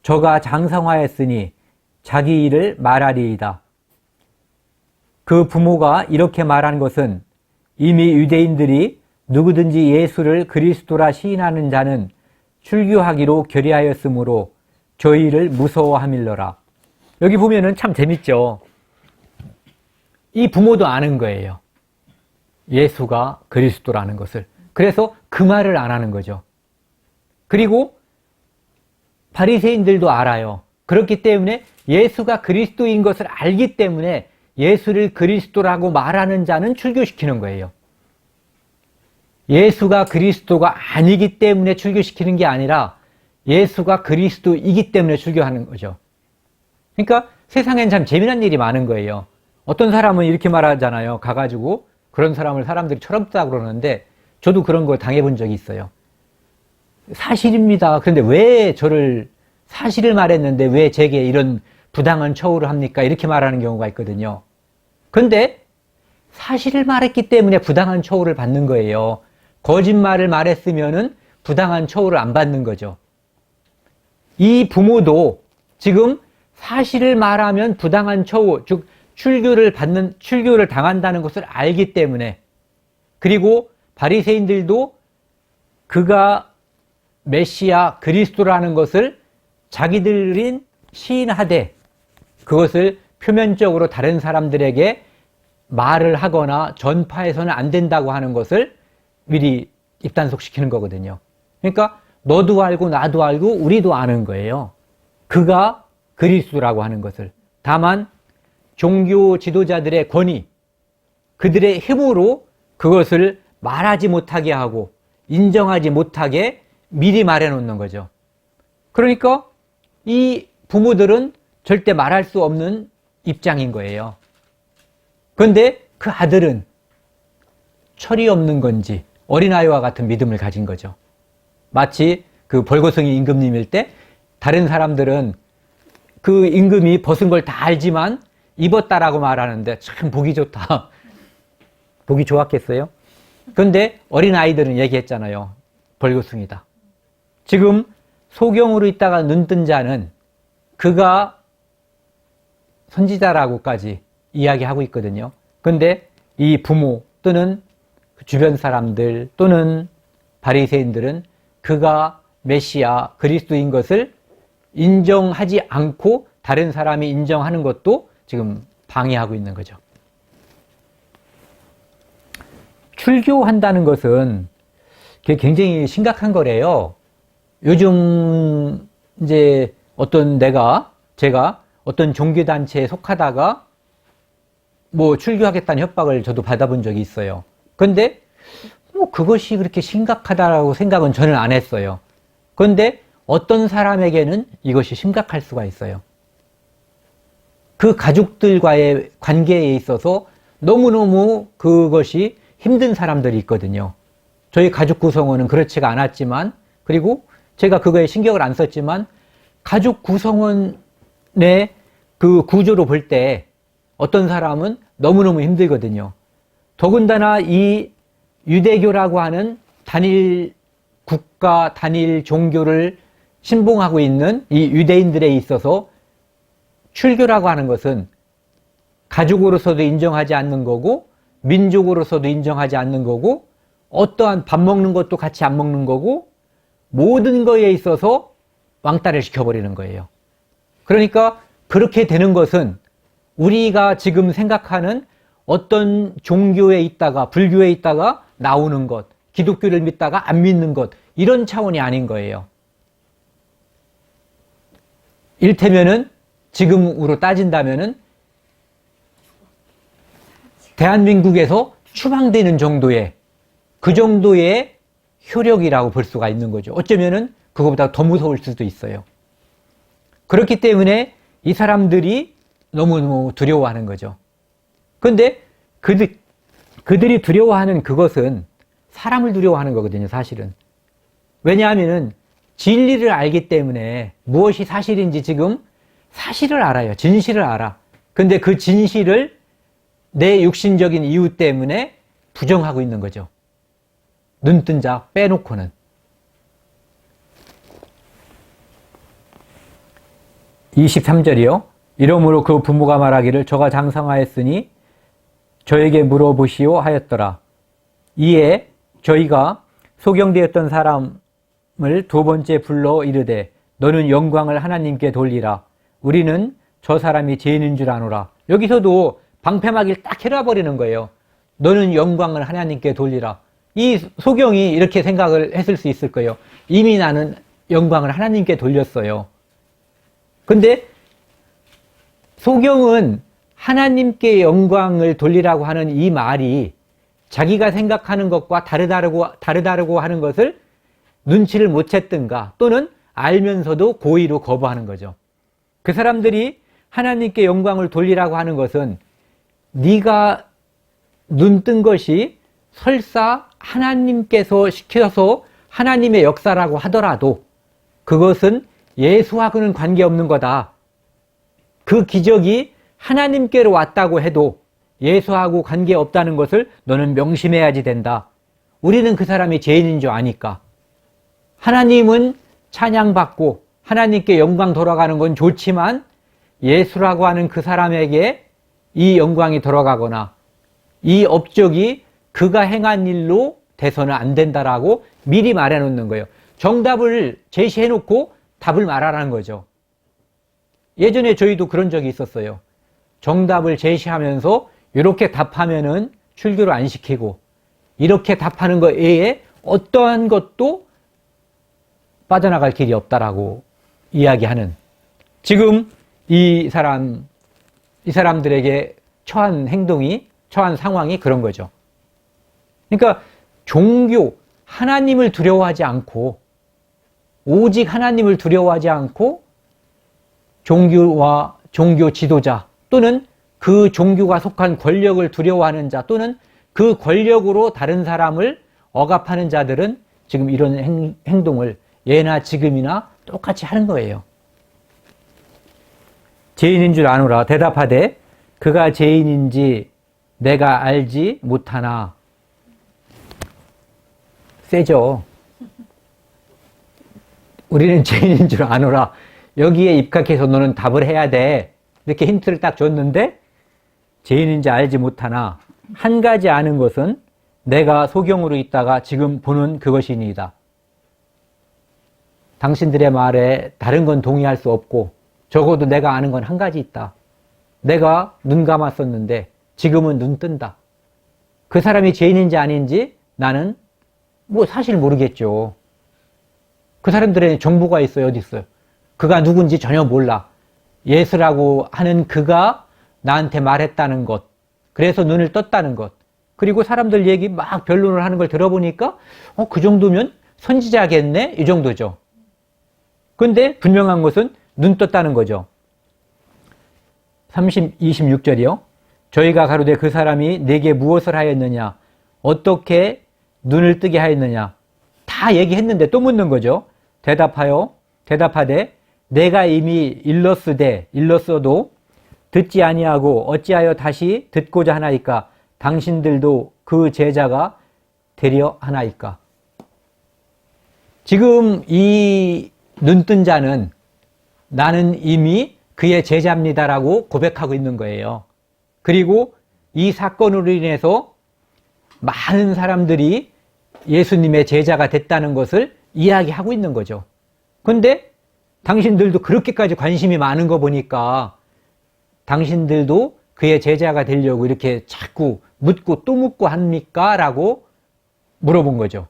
저가 장성하였으니 자기 일을 말하리이다. 그 부모가 이렇게 말한 것은 이미 유대인들이 누구든지 예수를 그리스도라 시인하는 자는 출교하기로 결의하였으므로 저희를 무서워함일러라. 여기 보면은 참 재밌죠. 이 부모도 아는 거예요. 예수가 그리스도라는 것을. 그래서 그 말을 안 하는 거죠. 그리고 바리새인들도 알아요. 그렇기 때문에 예수가 그리스도인 것을 알기 때문에 예수를 그리스도라고 말하는 자는 출교시키는 거예요. 예수가 그리스도가 아니기 때문에 출교시키는 게 아니라 예수가 그리스도이기 때문에 출교하는 거죠. 그러니까 세상엔 참 재미난 일이 많은 거예요. 어떤 사람은 이렇게 말하잖아요. 가가지고 그런 사람을 사람들이 철없다고 그러는데 저도 그런 거 당해본 적이 있어요. 사실입니다. 그런데 왜 저를 사실을 말했는데 왜 제게 이런 부당한 처우를 합니까? 이렇게 말하는 경우가 있거든요. 그런데 사실을 말했기 때문에 부당한 처우를 받는 거예요. 거짓말을 말했으면은 부당한 처우를 안 받는 거죠. 이 부모도 지금 사실을 말하면 부당한 처우, 즉 출교를 당한다는 것을 알기 때문에, 그리고 바리새인들도 그가 메시아 그리스도라는 것을 자기들인 시인하되 그것을 표면적으로 다른 사람들에게 말을 하거나 전파해서는 안 된다고 하는 것을 미리 입단속시키는 거거든요. 그러니까 너도 알고 나도 알고 우리도 아는 거예요. 그가 그리스도라고 하는 것을. 다만 종교 지도자들의 권위, 그들의 힘으로 그것을 말하지 못하게 하고 인정하지 못하게 미리 말해 놓는 거죠. 그러니까 이 부모들은 절대 말할 수 없는 입장인 거예요. 그런데 그 아들은 철이 없는 건지 어린아이와 같은 믿음을 가진 거죠. 마치 그 벌거숭이 임금님일 때 다른 사람들은 그 임금이 벗은 걸 다 알지만 입었다라고 말하는데 참 보기 좋다. 보기 좋았겠어요? 그런데 어린아이들은 얘기했잖아요. 벌거숭이다. 지금 소경으로 있다가 눈뜬 자는 그가 선지자라고까지 이야기하고 있거든요. 그런데 이 부모 또는 주변 사람들 또는 바리새인들은 그가 메시아 그리스도인 것을 인정하지 않고 다른 사람이 인정하는 것도 지금 방해하고 있는 거죠. 출교한다는 것은 굉장히 심각한 거래요. 요즘 이제 제가 어떤 종교단체에 속하다가 뭐 출교하겠다는 협박을 저도 받아본 적이 있어요. 그런데 뭐 그것이 그렇게 심각하다라고 생각은 저는 안 했어요. 그런데 어떤 사람에게는 이것이 심각할 수가 있어요. 그 가족들과의 관계에 있어서 너무너무 그것이 힘든 사람들이 있거든요. 저희 가족 구성원은 그렇지가 않았지만, 그리고 제가 그거에 신경을 안 썼지만 가족 구성원의 그 구조로 볼 때 어떤 사람은 너무너무 힘들거든요. 더군다나 이 유대교라고 하는 단일 국가, 단일 종교를 신봉하고 있는 이 유대인들에 있어서 출교라고 하는 것은 가족으로서도 인정하지 않는 거고 민족으로서도 인정하지 않는 거고 어떠한 밥 먹는 것도 같이 안 먹는 거고 모든 거에 있어서 왕따를 시켜버리는 거예요. 그러니까 그렇게 되는 것은 우리가 지금 생각하는 어떤 종교에 있다가 불교에 있다가 나오는 것, 기독교를 믿다가 안 믿는 것, 이런 차원이 아닌 거예요. 일테면은 지금으로 따진다면은 대한민국에서 추방되는 정도의 그 정도의 효력이라고 볼 수가 있는 거죠. 어쩌면은 그거보다 더 무서울 수도 있어요. 그렇기 때문에 이 사람들이 너무너무 두려워하는 거죠. 그런데 그들이 두려워하는 그것은 사람을 두려워하는 거거든요, 사실은. 왜냐하면은 진리를 알기 때문에 무엇이 사실인지 지금 사실을 알아요. 진실을 알아. 근데 그 진실을 내 육신적인 이유 때문에 부정하고 있는 거죠. 눈뜬 자 빼놓고는. 23절이요. 이러므로 그 부모가 말하기를 저가 장성하였으니 저에게 물어보시오 하였더라. 이에 저희가 소경되었던 사람을 두 번째 불러 이르되 너는 영광을 하나님께 돌리라. 우리는 저 사람이 죄인인 줄 아노라. 여기서도 방패막이를 딱 해놔버리는 거예요. 너는 영광을 하나님께 돌리라. 이 소경이 이렇게 생각을 했을 수 있을 거예요. 이미 나는 영광을 하나님께 돌렸어요. 근데 소경은 하나님께 영광을 돌리라고 하는 이 말이 자기가 생각하는 것과 다르다고 하는 것을 눈치를 못 챘든가 또는 알면서도 고의로 거부하는 거죠. 그 사람들이 하나님께 영광을 돌리라고 하는 것은 네가 눈뜬 것이 설사 하나님께서 시켜서 하나님의 역사라고 하더라도 그것은 예수하고는 관계없는 거다. 그 기적이 하나님께로 왔다고 해도 예수하고 관계없다는 것을 너는 명심해야지 된다. 우리는 그 사람이 죄인인 줄 아니까. 하나님은 찬양받고 하나님께 영광 돌아가는 건 좋지만 예수라고 하는 그 사람에게 이 영광이 돌아가거나 이 업적이 그가 행한 일로 돼서는 안 된다라고 미리 말해 놓는 거예요. 정답을 제시해 놓고 답을 말하라는 거죠. 예전에 저희도 그런 적이 있었어요. 정답을 제시하면서 이렇게 답하면은 출교를 안 시키고 이렇게 답하는 것 외에 어떠한 것도 빠져나갈 길이 없다라고 이야기하는, 지금 이 사람들에게 처한 행동이, 처한 상황이 그런 거죠. 그러니까 종교, 하나님을 두려워하지 않고 오직 하나님을 두려워하지 않고 종교와 종교 지도자 또는 그 종교가 속한 권력을 두려워하는 자 또는 그 권력으로 다른 사람을 억압하는 자들은 지금 이런 행동을 예나 지금이나 똑같이 하는 거예요. 죄인인 줄 아노라. 대답하되 그가 죄인인지 내가 알지 못하나. 세죠. 우리는 죄인인 줄 아노라. 여기에 입각해서 너는 답을 해야 돼. 이렇게 힌트를 딱 줬는데 죄인인지 알지 못하나 한 가지 아는 것은 내가 소경으로 있다가 지금 보는 그것이니이다. 당신들의 말에 다른 건 동의할 수 없고 적어도 내가 아는 건 한 가지 있다. 내가 눈 감았었는데 지금은 눈 뜬다. 그 사람이 죄인인지 아닌지 나는 사실 모르겠죠. 그 사람들의 정보가 있어요. 어디 있어요? 그가 누군지 전혀 몰라. 예수라고 하는 그가 나한테 말했다는 것, 그래서 눈을 떴다는 것, 그리고 사람들 얘기 막 변론을 하는 걸 들어보니까 그 정도면 선지자겠네? 이 정도죠. 근데 분명한 것은 눈 떴다는 거죠. 26절이요. 저희가 가로되 그 사람이 내게 무엇을 하였느냐, 어떻게 눈을 뜨게 하였느냐, 다 얘기했는데 또 묻는 거죠. 대답하되 내가 이미 일렀어도 듣지 아니하고 어찌하여 다시 듣고자 하나이까. 당신들도 그 제자가 되려 하나이까. 지금 이 눈뜬 자는 나는 이미 그의 제자입니다라고 고백하고 있는 거예요. 그리고 이 사건으로 인해서 많은 사람들이 예수님의 제자가 됐다는 것을 이야기하고 있는 거죠. 근데 당신들도 그렇게까지 관심이 많은 거 보니까 당신들도 그의 제자가 되려고 이렇게 자꾸 묻고 또 묻고 합니까? 라고 물어본 거죠.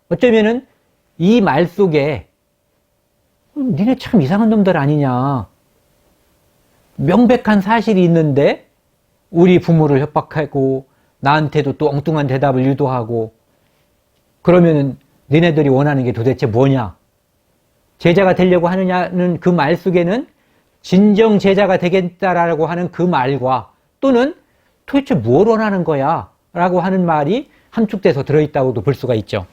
어쩌면은 이 말 속에 니네 참 이상한 놈들 아니냐. 명백한 사실이 있는데 우리 부모를 협박하고 나한테도 또 엉뚱한 대답을 유도하고 그러면은 니네들이 원하는 게 도대체 뭐냐. 제자가 되려고 하느냐는 그 말 속에는 진정 제자가 되겠다라고 하는 그 말과 또는 도대체 뭘 원하는 거야 라고 하는 말이 함축돼서 들어있다고도 볼 수가 있죠.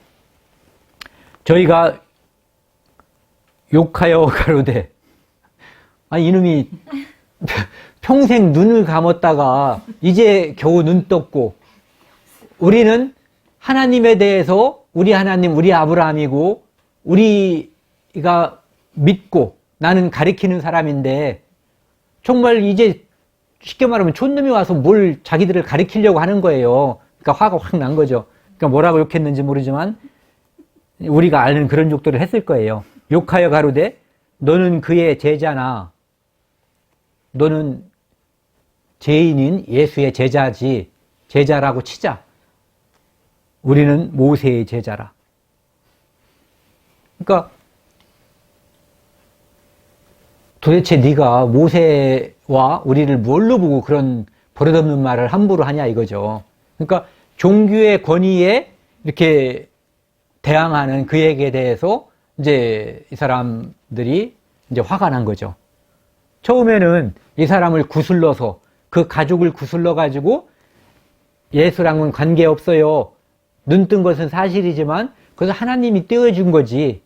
저희가 욕하여 가로되 이놈이 평생 눈을 감았다가 이제 겨우 눈 떴고 우리는 하나님에 대해서 우리 하나님, 우리 아브라함이고 우리가 믿고 나는 가리키는 사람인데 정말 이제 쉽게 말하면 촌놈이 와서 뭘 자기들을 가리키려고 하는 거예요. 그러니까 화가 확 난 거죠. 그러니까 뭐라고 욕했는지 모르지만 우리가 아는 그런 욕들을 했을 거예요. 욕하여 가로되 너는 그의 제자나 너는 죄인인 예수의 제자지, 제자라고 치자. 우리는 모세의 제자라. 그러니까 도대체 네가 모세와 우리를 뭘로 보고 그런 버릇없는 말을 함부로 하냐 이거죠. 그러니까 종교의 권위에 이렇게 대항하는 그에게 대해서 이제 이 사람들이 이제 화가 난 거죠. 처음에는 이 사람을 구슬러서 그 가족을 구슬러 가지고 예수랑은 관계없어요. 눈 뜬 것은 사실이지만 그것을 하나님이 떼어준 거지.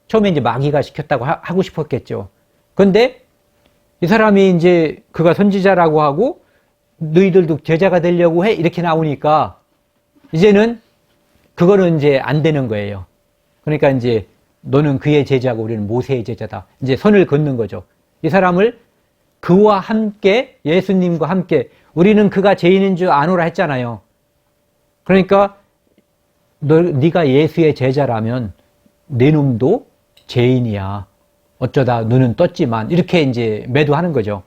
처음에 이제 마귀가 시켰다고 하고 싶었겠죠. 그런데 이 사람이 이제 그가 선지자라고 하고 너희들도 제자가 되려고 해 이렇게 나오니까 이제는 그거는 이제 안 되는 거예요. 그러니까 이제 너는 그의 제자고 우리는 모세의 제자다. 이제 선을 긋는 거죠. 이 사람을 그와 함께 예수님과 함께 우리는 그가 죄인인 줄 아노라 했잖아요. 그러니까 네가 예수의 제자라면 내 놈도 죄인이야. 어쩌다 눈은 떴지만 이렇게 이제 매도하는 거죠.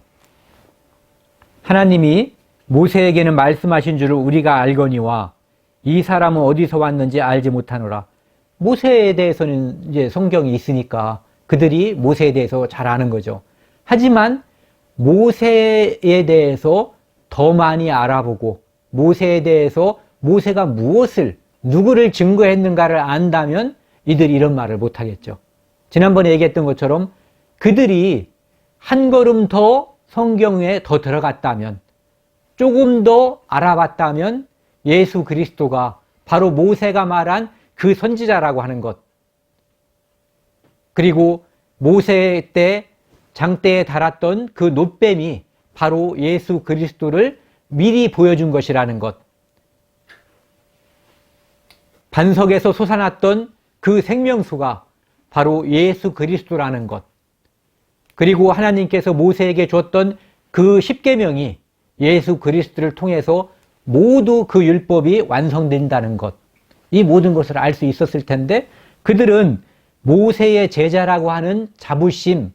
하나님이 모세에게는 말씀하신 줄을 우리가 알거니와 이 사람은 어디서 왔는지 알지 못하노라. 모세에 대해서는 이제 성경이 있으니까 그들이 모세에 대해서 잘 아는 거죠. 하지만 모세에 대해서 더 많이 알아보고 모세에 대해서 모세가 무엇을 누구를 증거했는가를 안다면 이들이 이런 말을 못하겠죠. 지난번에 얘기했던 것처럼 그들이 한 걸음 더 성경에 더 들어갔다면 조금 더 알아봤다면 예수 그리스도가 바로 모세가 말한 그 선지자라고 하는 것, 그리고 모세 때 장대에 달았던 그 놋뱀이 바로 예수 그리스도를 미리 보여준 것이라는 것, 반석에서 솟아났던 그 생명수가 바로 예수 그리스도라는 것, 그리고 하나님께서 모세에게 줬던 그 십계명이 예수 그리스도를 통해서 모두 그 율법이 완성된다는 것, 이 모든 것을 알 수 있었을 텐데 그들은 모세의 제자라고 하는 자부심,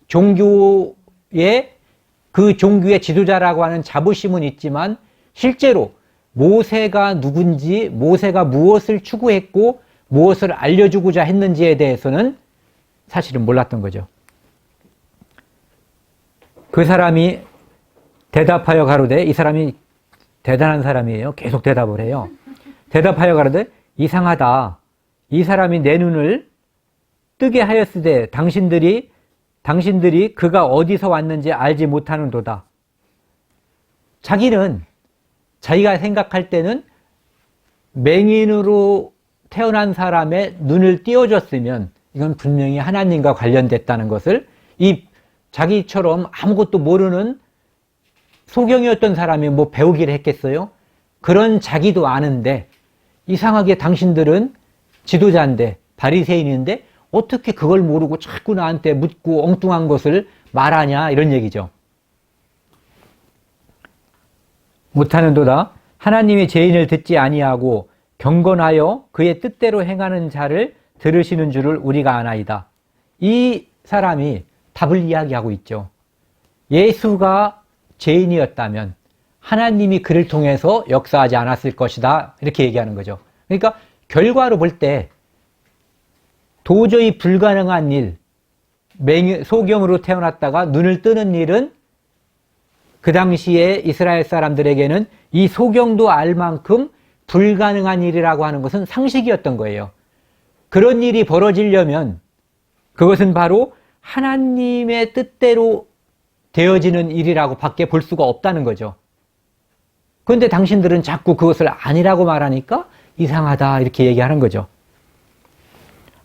종교의 그 종교의 지도자라고 하는 자부심은 있지만 실제로 모세가 누군지, 모세가 무엇을 추구했고 무엇을 알려주고자 했는지에 대해서는 사실은 몰랐던 거죠. 그 사람이 대답하여 가로되, 이 사람이 대단한 사람이에요. 계속 대답을 해요. 대답하여 가로되 이상하다. 이 사람이 내 눈을 뜨게 하였으되 당신들이 그가 어디서 왔는지 알지 못하는도다. 자기는 자기가 생각할 때는 맹인으로 태어난 사람의 눈을 띄워줬으면 이건 분명히 하나님과 관련됐다는 것을 이 자기처럼 아무것도 모르는 소경이었던 사람이 뭐 배우기를 했겠어요? 그런 자기도 아는데 이상하게 당신들은 지도자인데 바리새인인데 어떻게 그걸 모르고 자꾸 나한테 묻고 엉뚱한 것을 말하냐 이런 얘기죠. 못하는도다. 하나님이 죄인을 듣지 아니하고 경건하여 그의 뜻대로 행하는 자를 들으시는 줄을 우리가 아나이다. 이 사람이 답을 이야기하고 있죠. 예수가 죄인이었다면 하나님이 그를 통해서 역사하지 않았을 것이다 이렇게 얘기하는 거죠. 그러니까 결과로 볼 때 도저히 불가능한 일, 소경으로 태어났다가 눈을 뜨는 일은 그 당시에 이스라엘 사람들에게는 이 소경도 알 만큼 불가능한 일이라고 하는 것은 상식이었던 거예요. 그런 일이 벌어지려면 그것은 바로 하나님의 뜻대로 되어지는 일이라고 밖에 볼 수가 없다는 거죠. 그런데 당신들은 자꾸 그것을 아니라고 말하니까 이상하다 이렇게 얘기하는 거죠.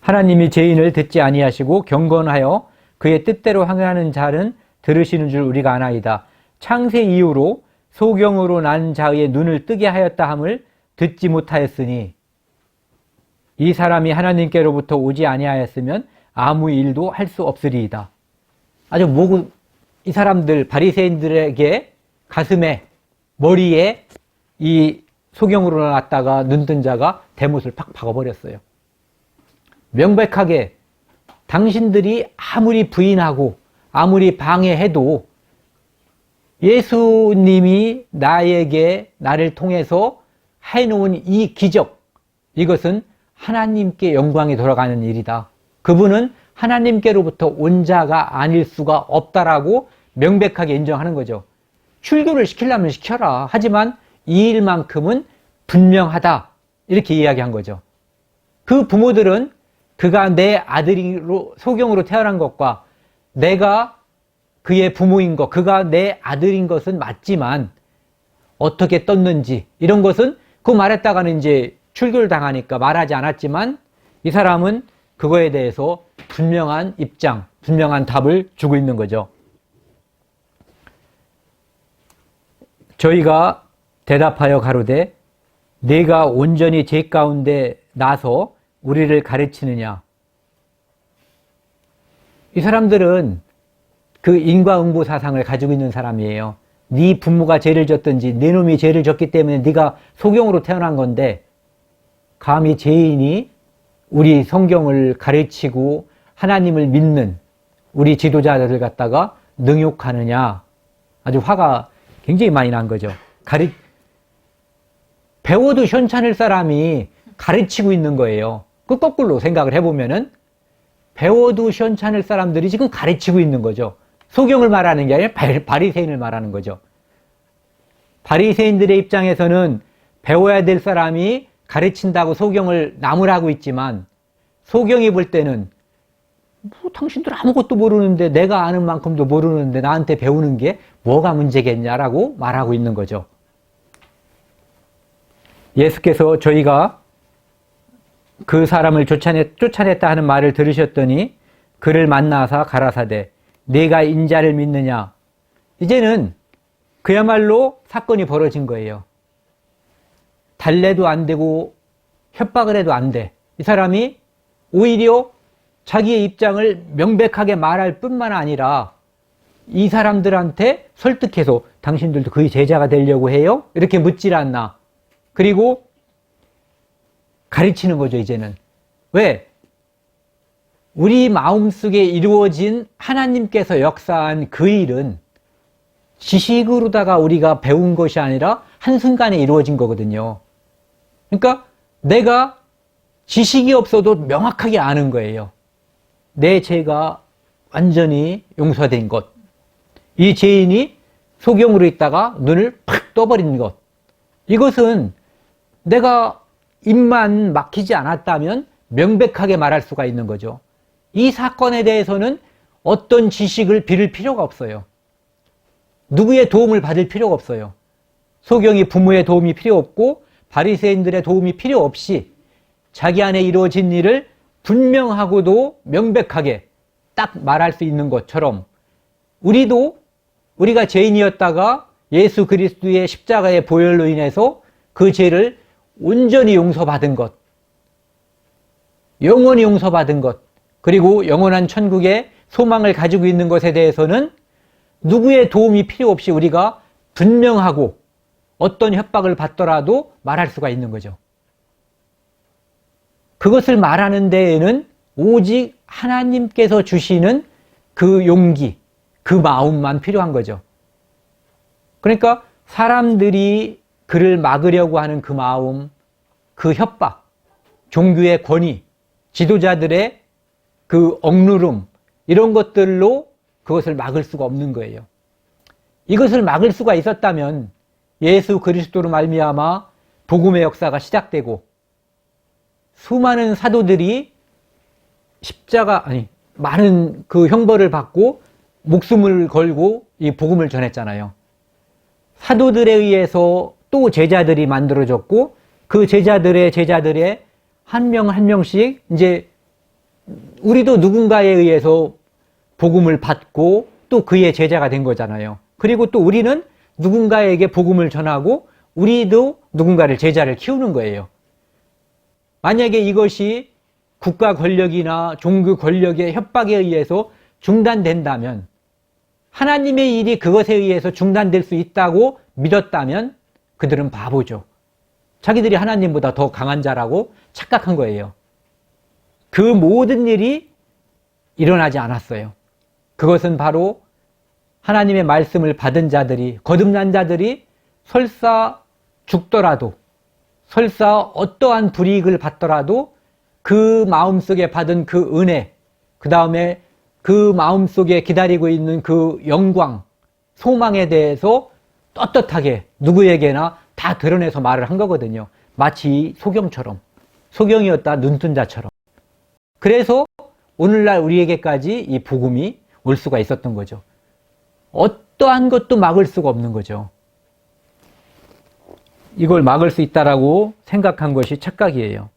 하나님이 죄인을 듣지 아니하시고 경건하여 그의 뜻대로 행하는 자는 들으시는 줄 우리가 아나이다. 창세 이후로 소경으로 난 자의 눈을 뜨게 하였다 함을 듣지 못하였으니 이 사람이 하나님께로부터 오지 아니하였으면 아무 일도 할 수 없으리이다. 아주 이 사람들 바리새인들에게 가슴에 머리에 이 소경으로 나왔다가 눈 뜬 자가 대못을 팍 박아버렸어요. 명백하게 당신들이 아무리 부인하고 아무리 방해해도 예수님이 나를 통해서 해놓은 이 기적, 이것은 하나님께 영광이 돌아가는 일이다. 그분은 하나님께로부터 온 자가 아닐 수가 없다라고 명백하게 인정하는 거죠. 출교를 시키려면 시켜라. 하지만 이 일만큼은 분명하다. 이렇게 이야기한 거죠. 그 부모들은 그가 내 아들로 소경으로 태어난 것과 내가 그의 부모인 것, 그가 내 아들인 것은 맞지만 어떻게 떴는지 이런 것은 그 말했다가는 이제 출교를 당하니까 말하지 않았지만 이 사람은 그거에 대해서 분명한 입장, 분명한 답을 주고 있는 거죠. 저희가 대답하여 가로되 네가 온전히 죄 가운데 나서 우리를 가르치느냐. 이 사람들은 그 인과응보 사상을 가지고 있는 사람이에요. 네 부모가 죄를 졌든지 네 놈이 죄를 졌기 때문에 네가 소경으로 태어난 건데 감히 죄인이 우리 성경을 가르치고 하나님을 믿는 우리 지도자들을 갖다가 능욕하느냐. 아주 화가 굉장히 많이 난 거죠. 배워도 현찮을 사람이 가르치고 있는 거예요. 그 거꾸로 생각을 해보면은 배워도 현찮을 사람들이 지금 가르치고 있는 거죠. 소경을 말하는 게 아니라 바리새인을 말하는 거죠. 바리새인들의 입장에서는 배워야 될 사람이 가르친다고 소경을 나무라고 있지만 소경이 볼 때는 뭐 당신들 아무것도 모르는데 내가 아는 만큼도 모르는데 나한테 배우는 게 뭐가 문제겠냐라고 말하고 있는 거죠. 예수께서 저희가 그 사람을 쫓아냈다 하는 말을 들으셨더니 그를 만나사 가라사대 네가 인자를 믿느냐. 이제는 그야말로 사건이 벌어진 거예요. 달래도 안 되고 협박을 해도 안 돼. 이 사람이 오히려 자기의 입장을 명백하게 말할 뿐만 아니라 이 사람들한테 설득해서 당신들도 그의 제자가 되려고 해요? 이렇게 묻질 않나. 그리고 가르치는 거죠, 이제는. 왜? 우리 마음속에 이루어진 하나님께서 역사한 그 일은 지식으로다가 우리가 배운 것이 아니라 한순간에 이루어진 거거든요. 그러니까 내가 지식이 없어도 명확하게 아는 거예요. 내 죄가 완전히 용서된 것. 이 죄인이 소경으로 있다가 눈을 팍 떠버린 것. 이것은 내가 입만 막히지 않았다면 명백하게 말할 수가 있는 거죠. 이 사건에 대해서는 어떤 지식을 빌을 필요가 없어요. 누구의 도움을 받을 필요가 없어요. 소경이 부모의 도움이 필요 없고 바리새인들의 도움이 필요 없이 자기 안에 이루어진 일을 분명하고도 명백하게 딱 말할 수 있는 것처럼 우리가 죄인이었다가 예수 그리스도의 십자가의 보혈로 인해서 그 죄를 온전히 용서받은 것, 영원히 용서받은 것, 그리고 영원한 천국의 소망을 가지고 있는 것에 대해서는 누구의 도움이 필요 없이 우리가 분명하고 어떤 협박을 받더라도 말할 수가 있는 거죠. 그것을 말하는 데에는 오직 하나님께서 주시는 그 용기, 그 마음만 필요한 거죠. 그러니까 사람들이 그를 막으려고 하는 그 마음, 그 협박, 종교의 권위, 지도자들의 그 억누름, 이런 것들로 그것을 막을 수가 없는 거예요. 이것을 막을 수가 있었다면 예수 그리스도로 말미암아 복음의 역사가 시작되고 수많은 사도들이 많은 그 형벌을 받고 목숨을 걸고 이 복음을 전했잖아요. 사도들에 의해서 또 제자들이 만들어졌고 그 제자들의 한 명 한 명씩 이제 우리도 누군가에 의해서 복음을 받고 또 그의 제자가 된 거잖아요. 그리고 또 우리는 누군가에게 복음을 전하고 우리도 누군가를 제자를 키우는 거예요. 만약에 이것이 국가 권력이나 종교 권력의 협박에 의해서 중단된다면, 하나님의 일이 그것에 의해서 중단될 수 있다고 믿었다면 그들은 바보죠. 자기들이 하나님보다 더 강한 자라고 착각한 거예요. 그 모든 일이 일어나지 않았어요. 그것은 바로 하나님의 말씀을 받은 자들이, 거듭난 자들이 설사 죽더라도, 설사 어떠한 불이익을 받더라도 그 마음속에 받은 그 은혜, 그 다음에 그 마음속에 기다리고 있는 그 영광, 소망에 대해서 떳떳하게 누구에게나 다 드러내서 말을 한 거거든요. 마치 소경처럼, 소경이었다 눈뜬 자처럼. 그래서 오늘날 우리에게까지 이 복음이 올 수가 있었던 거죠. 어떠한 것도 막을 수가 없는 거죠. 이걸 막을 수 있다라고 생각한 것이 착각이에요.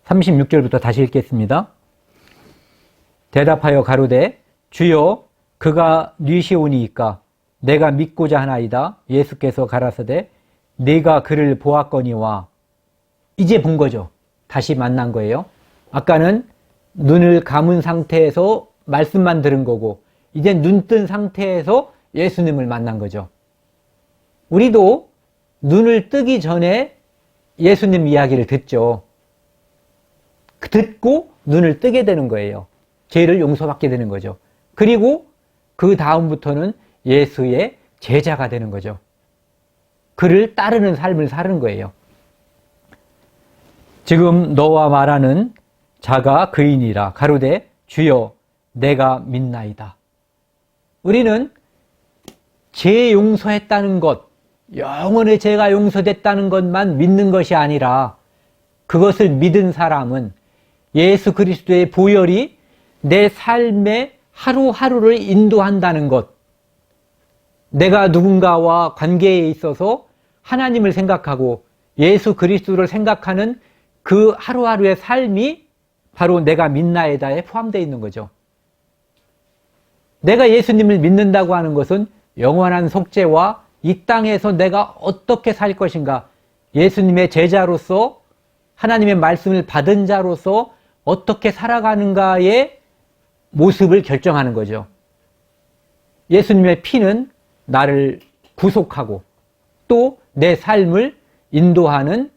36절부터 다시 읽겠습니다. 대답하여 가로되 주여 그가 뉘시오니이까 내가 믿고자 하나이다. 예수께서 가라사대 네가 그를 보았거니와. 이제 본 거죠. 다시 만난 거예요. 아까는 눈을 감은 상태에서 말씀만 들은 거고 이제 눈 뜬 상태에서 예수님을 만난 거죠. 우리도 눈을 뜨기 전에 예수님 이야기를 듣죠. 듣고 눈을 뜨게 되는 거예요. 죄를 용서받게 되는 거죠. 그리고 그 다음부터는 예수의 제자가 되는 거죠. 그를 따르는 삶을 사는 거예요. 지금 너와 말하는 자가 그이니라. 가로되 주여 내가 믿나이다. 우리는 죄 용서했다는 것, 영원의 죄가 용서됐다는 것만 믿는 것이 아니라 그것을 믿은 사람은 예수 그리스도의 보혈이 내 삶의 하루하루를 인도한다는 것, 내가 누군가와 관계에 있어서 하나님을 생각하고 예수 그리스도를 생각하는 그 하루하루의 삶이 바로 내가 믿나이다에 포함되어 있는 거죠. 내가 예수님을 믿는다고 하는 것은 영원한 속죄와 이 땅에서 내가 어떻게 살 것인가, 예수님의 제자로서 하나님의 말씀을 받은 자로서 어떻게 살아가는가의 모습을 결정하는 거죠. 예수님의 피는 나를 구속하고 또 내 삶을 인도하는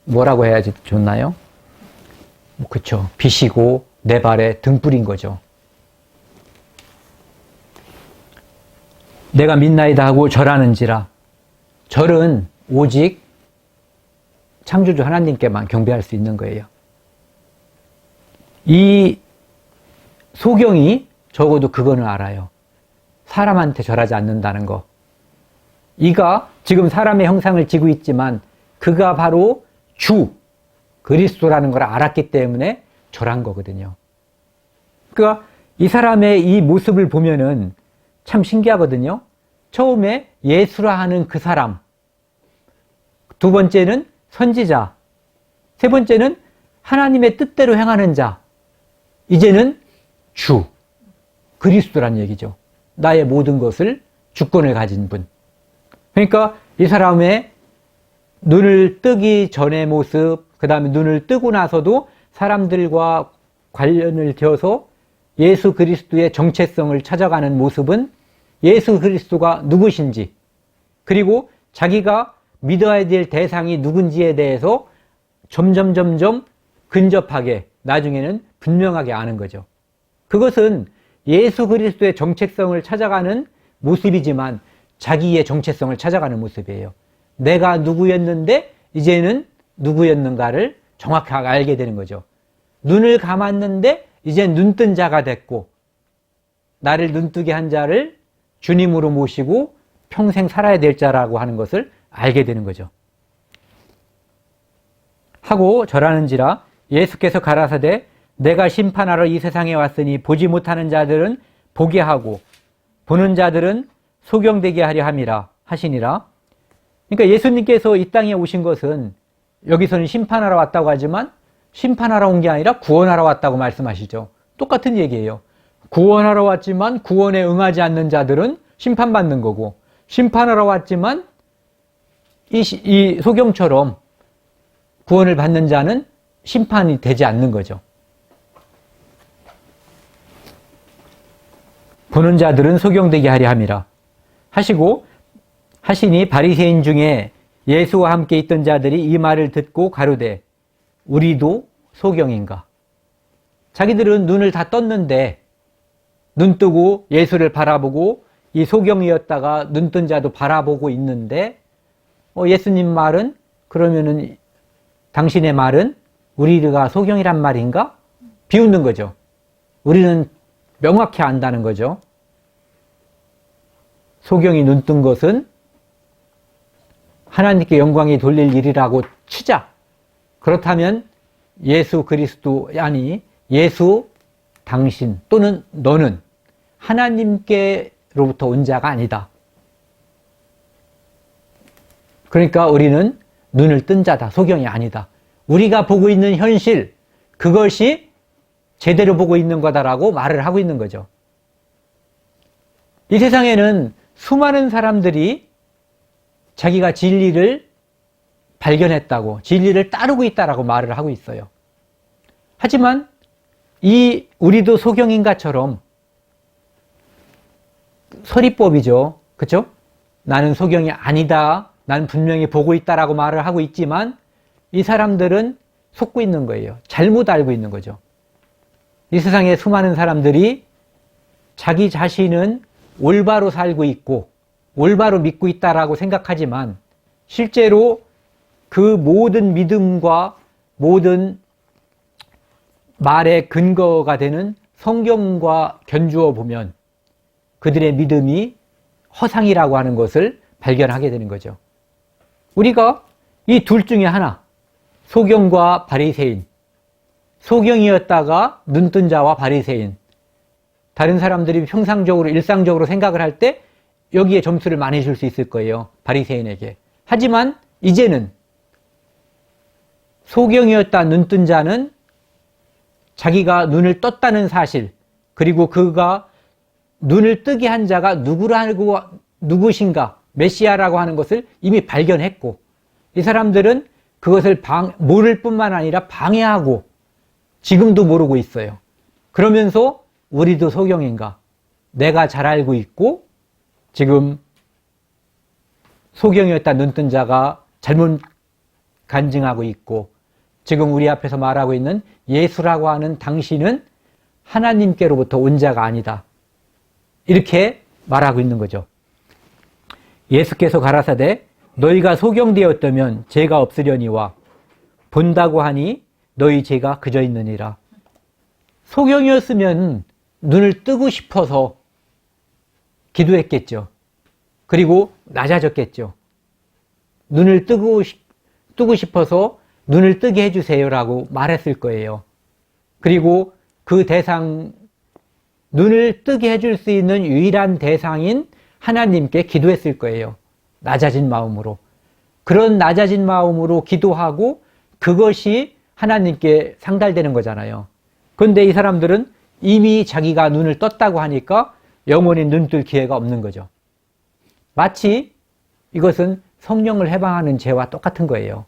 뭐라고 해야지 좋나요? 그쵸. 빛이고 내 발에 등불인 거죠. 내가 믿나이다 하고 절하는지라. 절은 오직 창조주 하나님께만 경배할 수 있는 거예요. 이 소경이 적어도 그거는 알아요. 사람한테 절하지 않는다는 거. 이가 지금 사람의 형상을 지고 있지만 그가 바로 주 그리스도라는 걸 알았기 때문에 절한 거거든요. 그러니까 이 사람의 이 모습을 보면은 참 신기하거든요. 처음에 예수라 하는 그 사람, 두 번째는 선지자, 세 번째는 하나님의 뜻대로 행하는 자, 이제는 주 그리스도란 얘기죠. 나의 모든 것을 주권을 가진 분. 그러니까 이 사람의 눈을 뜨기 전의 모습, 그 다음에 눈을 뜨고 나서도 사람들과 관련을 지어서 예수 그리스도의 정체성을 찾아가는 모습은 예수 그리스도가 누구신지, 그리고 자기가 믿어야 될 대상이 누군지에 대해서 점점 근접하게 나중에는 분명하게 아는 거죠. 그것은 예수 그리스도의 정체성을 찾아가는 모습이지만 자기의 정체성을 찾아가는 모습이에요. 내가 누구였는데 이제는 누구였는가를 정확하게 알게 되는 거죠. 눈을 감았는데 이제 눈뜬 자가 됐고, 나를 눈뜨게 한 자를 주님으로 모시고 평생 살아야 될 자라고 하는 것을 알게 되는 거죠. 하고 절하는지라. 예수께서 가라사대 내가 심판하러 이 세상에 왔으니 보지 못하는 자들은 보게 하고 보는 자들은 소경되게 하려 함이라 하시니라. 그러니까 예수님께서 이 땅에 오신 것은 여기서는 심판하러 왔다고 하지만 심판하러 온 게 아니라 구원하러 왔다고 말씀하시죠. 똑같은 얘기예요. 구원하러 왔지만 구원에 응하지 않는 자들은 심판받는 거고, 심판하러 왔지만 이 소경처럼 구원을 받는 자는 심판이 되지 않는 거죠. 보는 자들은 소경되게 하려 함이라 하시니 바리새인 중에 예수와 함께 있던 자들이 이 말을 듣고 가로되 우리도 소경인가? 자기들은 눈을 다 떴는데 눈 뜨고 예수를 바라보고 이 소경이었다가 눈 뜬 자도 바라보고 있는데 예수님 말은 그러면은 당신의 말은 우리가 소경이란 말인가? 비웃는 거죠. 우리는 명확히 안다는 거죠. 소경이 눈 뜬 것은 하나님께 영광이 돌릴 일이라고 치자. 그렇다면 예수 그리스도 아니 예수 당신 또는 너는 하나님께로부터 온 자가 아니다. 그러니까 우리는 눈을 뜬 자다. 소경이 아니다. 우리가 보고 있는 현실 그것이 제대로 보고 있는 거다라고 말을 하고 있는 거죠. 이 세상에는 수많은 사람들이 자기가 진리를 발견했다고 진리를 따르고 있다라고 말을 하고 있어요. 하지만 우리도 소경인가처럼 서리법이죠. 그렇죠? 나는 소경이 아니다. 난 분명히 보고 있다라고 말을 하고 있지만 이 사람들은 속고 있는 거예요. 잘못 알고 있는 거죠. 이 세상에 수많은 사람들이 자기 자신은 올바로 살고 있고 올바로 믿고 있다라고 생각하지만 실제로 그 모든 믿음과 모든 말의 근거가 되는 성경과 견주어 보면 그들의 믿음이 허상이라고 하는 것을 발견하게 되는 거죠. 우리가 이 둘 중에 하나, 소경과 바리새인, 소경이었다가 눈뜬 자와 바리새인, 다른 사람들이 평상적으로 일상적으로 생각을 할 때 여기에 점수를 많이 줄 수 있을 거예요. 바리새인에게. 하지만 이제는 소경이었다 눈뜬 자는 자기가 눈을 떴다는 사실, 그리고 그가 눈을 뜨게 한 자가 누구신가, 메시아라고 하는 것을 이미 발견했고, 이 사람들은 그것을 모를 뿐만 아니라 방해하고 지금도 모르고 있어요. 그러면서 우리도 소경인가? 내가 잘 알고 있고 지금 소경이었다 눈뜬 자가 잘못 간증하고 있고 지금 우리 앞에서 말하고 있는 예수라고 하는 당신은 하나님께로부터 온 자가 아니다. 이렇게 말하고 있는 거죠. 예수께서 가라사대 너희가 소경되었다면 죄가 없으려니와 본다고 하니 너희 죄가 그저 있느니라. 소경이었으면 눈을 뜨고 싶어서 기도했겠죠. 그리고 낮아졌겠죠. 눈을 뜨고 싶어서 눈을 뜨게 해주세요라고 말했을 거예요. 그리고 그 대상, 눈을 뜨게 해줄 수 있는 유일한 대상인 하나님께 기도했을 거예요. 낮아진 마음으로. 그런 낮아진 마음으로 기도하고 그것이 하나님께 상달되는 거잖아요. 그런데 이 사람들은 이미 자기가 눈을 떴다고 하니까 영원히 눈 뜰 기회가 없는 거죠. 마치 이것은 성령을 해방하는 죄와 똑같은 거예요.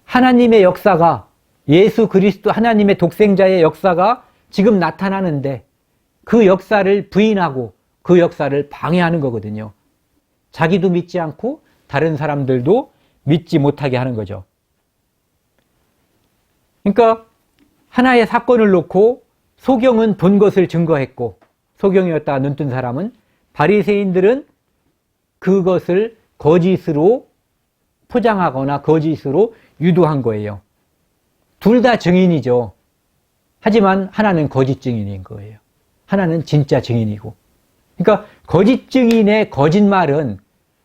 하나님의 역사가, 예수 그리스도 하나님의 독생자의 역사가 지금 나타나는데 그 역사를 부인하고 그 역사를 방해하는 거거든요. 자기도 믿지 않고 다른 사람들도 믿지 못하게 하는 거죠. 그러니까 하나의 사건을 놓고 소경은 본 것을 증거했고 소경이었다가 눈뜬 사람은, 바리새인들은 그것을 거짓으로 포장하거나 거짓으로 유도한 거예요. 둘 다 증인이죠. 하지만 하나는 거짓 증인인 거예요. 하나는 진짜 증인이고. 그러니까 거짓 증인의 거짓말은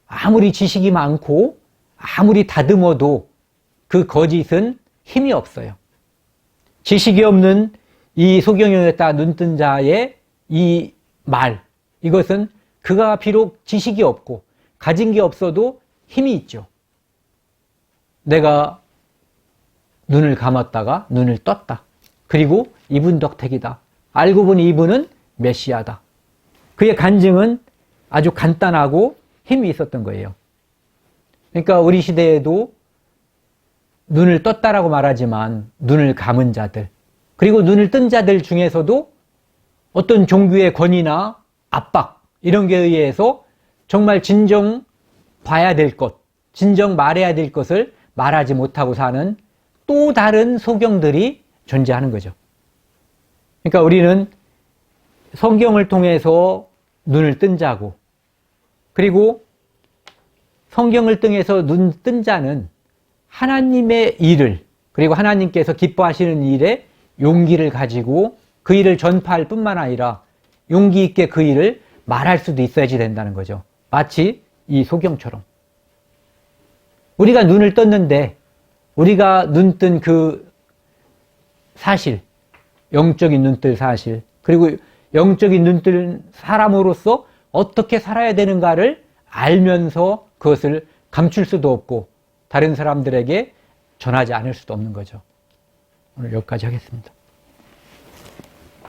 아무리 지식이 많고 아무리 다듬어도 그 거짓은 힘이 없어요. 지식이 없는 이 소경이었다 눈뜬 자의 이 말, 이것은 그가 비록 지식이 없고 가진 게 없어도 힘이 있죠. 내가 눈을 감았다가 눈을 떴다. 그리고 이분 덕택이다. 알고 보니 이분은 메시아다. 그의 간증은 아주 간단하고 힘이 있었던 거예요. 그러니까 우리 시대에도 눈을 떴다라고 말하지만 눈을 감은 자들, 그리고 눈을 뜬 자들 중에서도 어떤 종교의 권위나 압박 이런 게 의해서 정말 진정 봐야 될 것, 진정 말해야 될 것을 말하지 못하고 사는 또 다른 소경들이 존재하는 거죠. 그러니까 우리는 성경을 통해서 눈을 뜬 자고, 그리고 성경을 통해서 눈 뜬 자는 하나님의 일을, 그리고 하나님께서 기뻐하시는 일에 용기를 가지고 그 일을 전파할 뿐만 아니라 용기 있게 그 일을 말할 수도 있어야지 된다는 거죠. 마치 이 소경처럼. 우리가 눈을 떴는데 우리가 눈 뜬 그 사실, 영적인 눈뜰 사실, 그리고 영적인 눈뜬 사람으로서 어떻게 살아야 되는가를 알면서 그것을 감출 수도 없고 다른 사람들에게 전하지 않을 수도 없는 거죠. 오늘 여기까지 하겠습니다.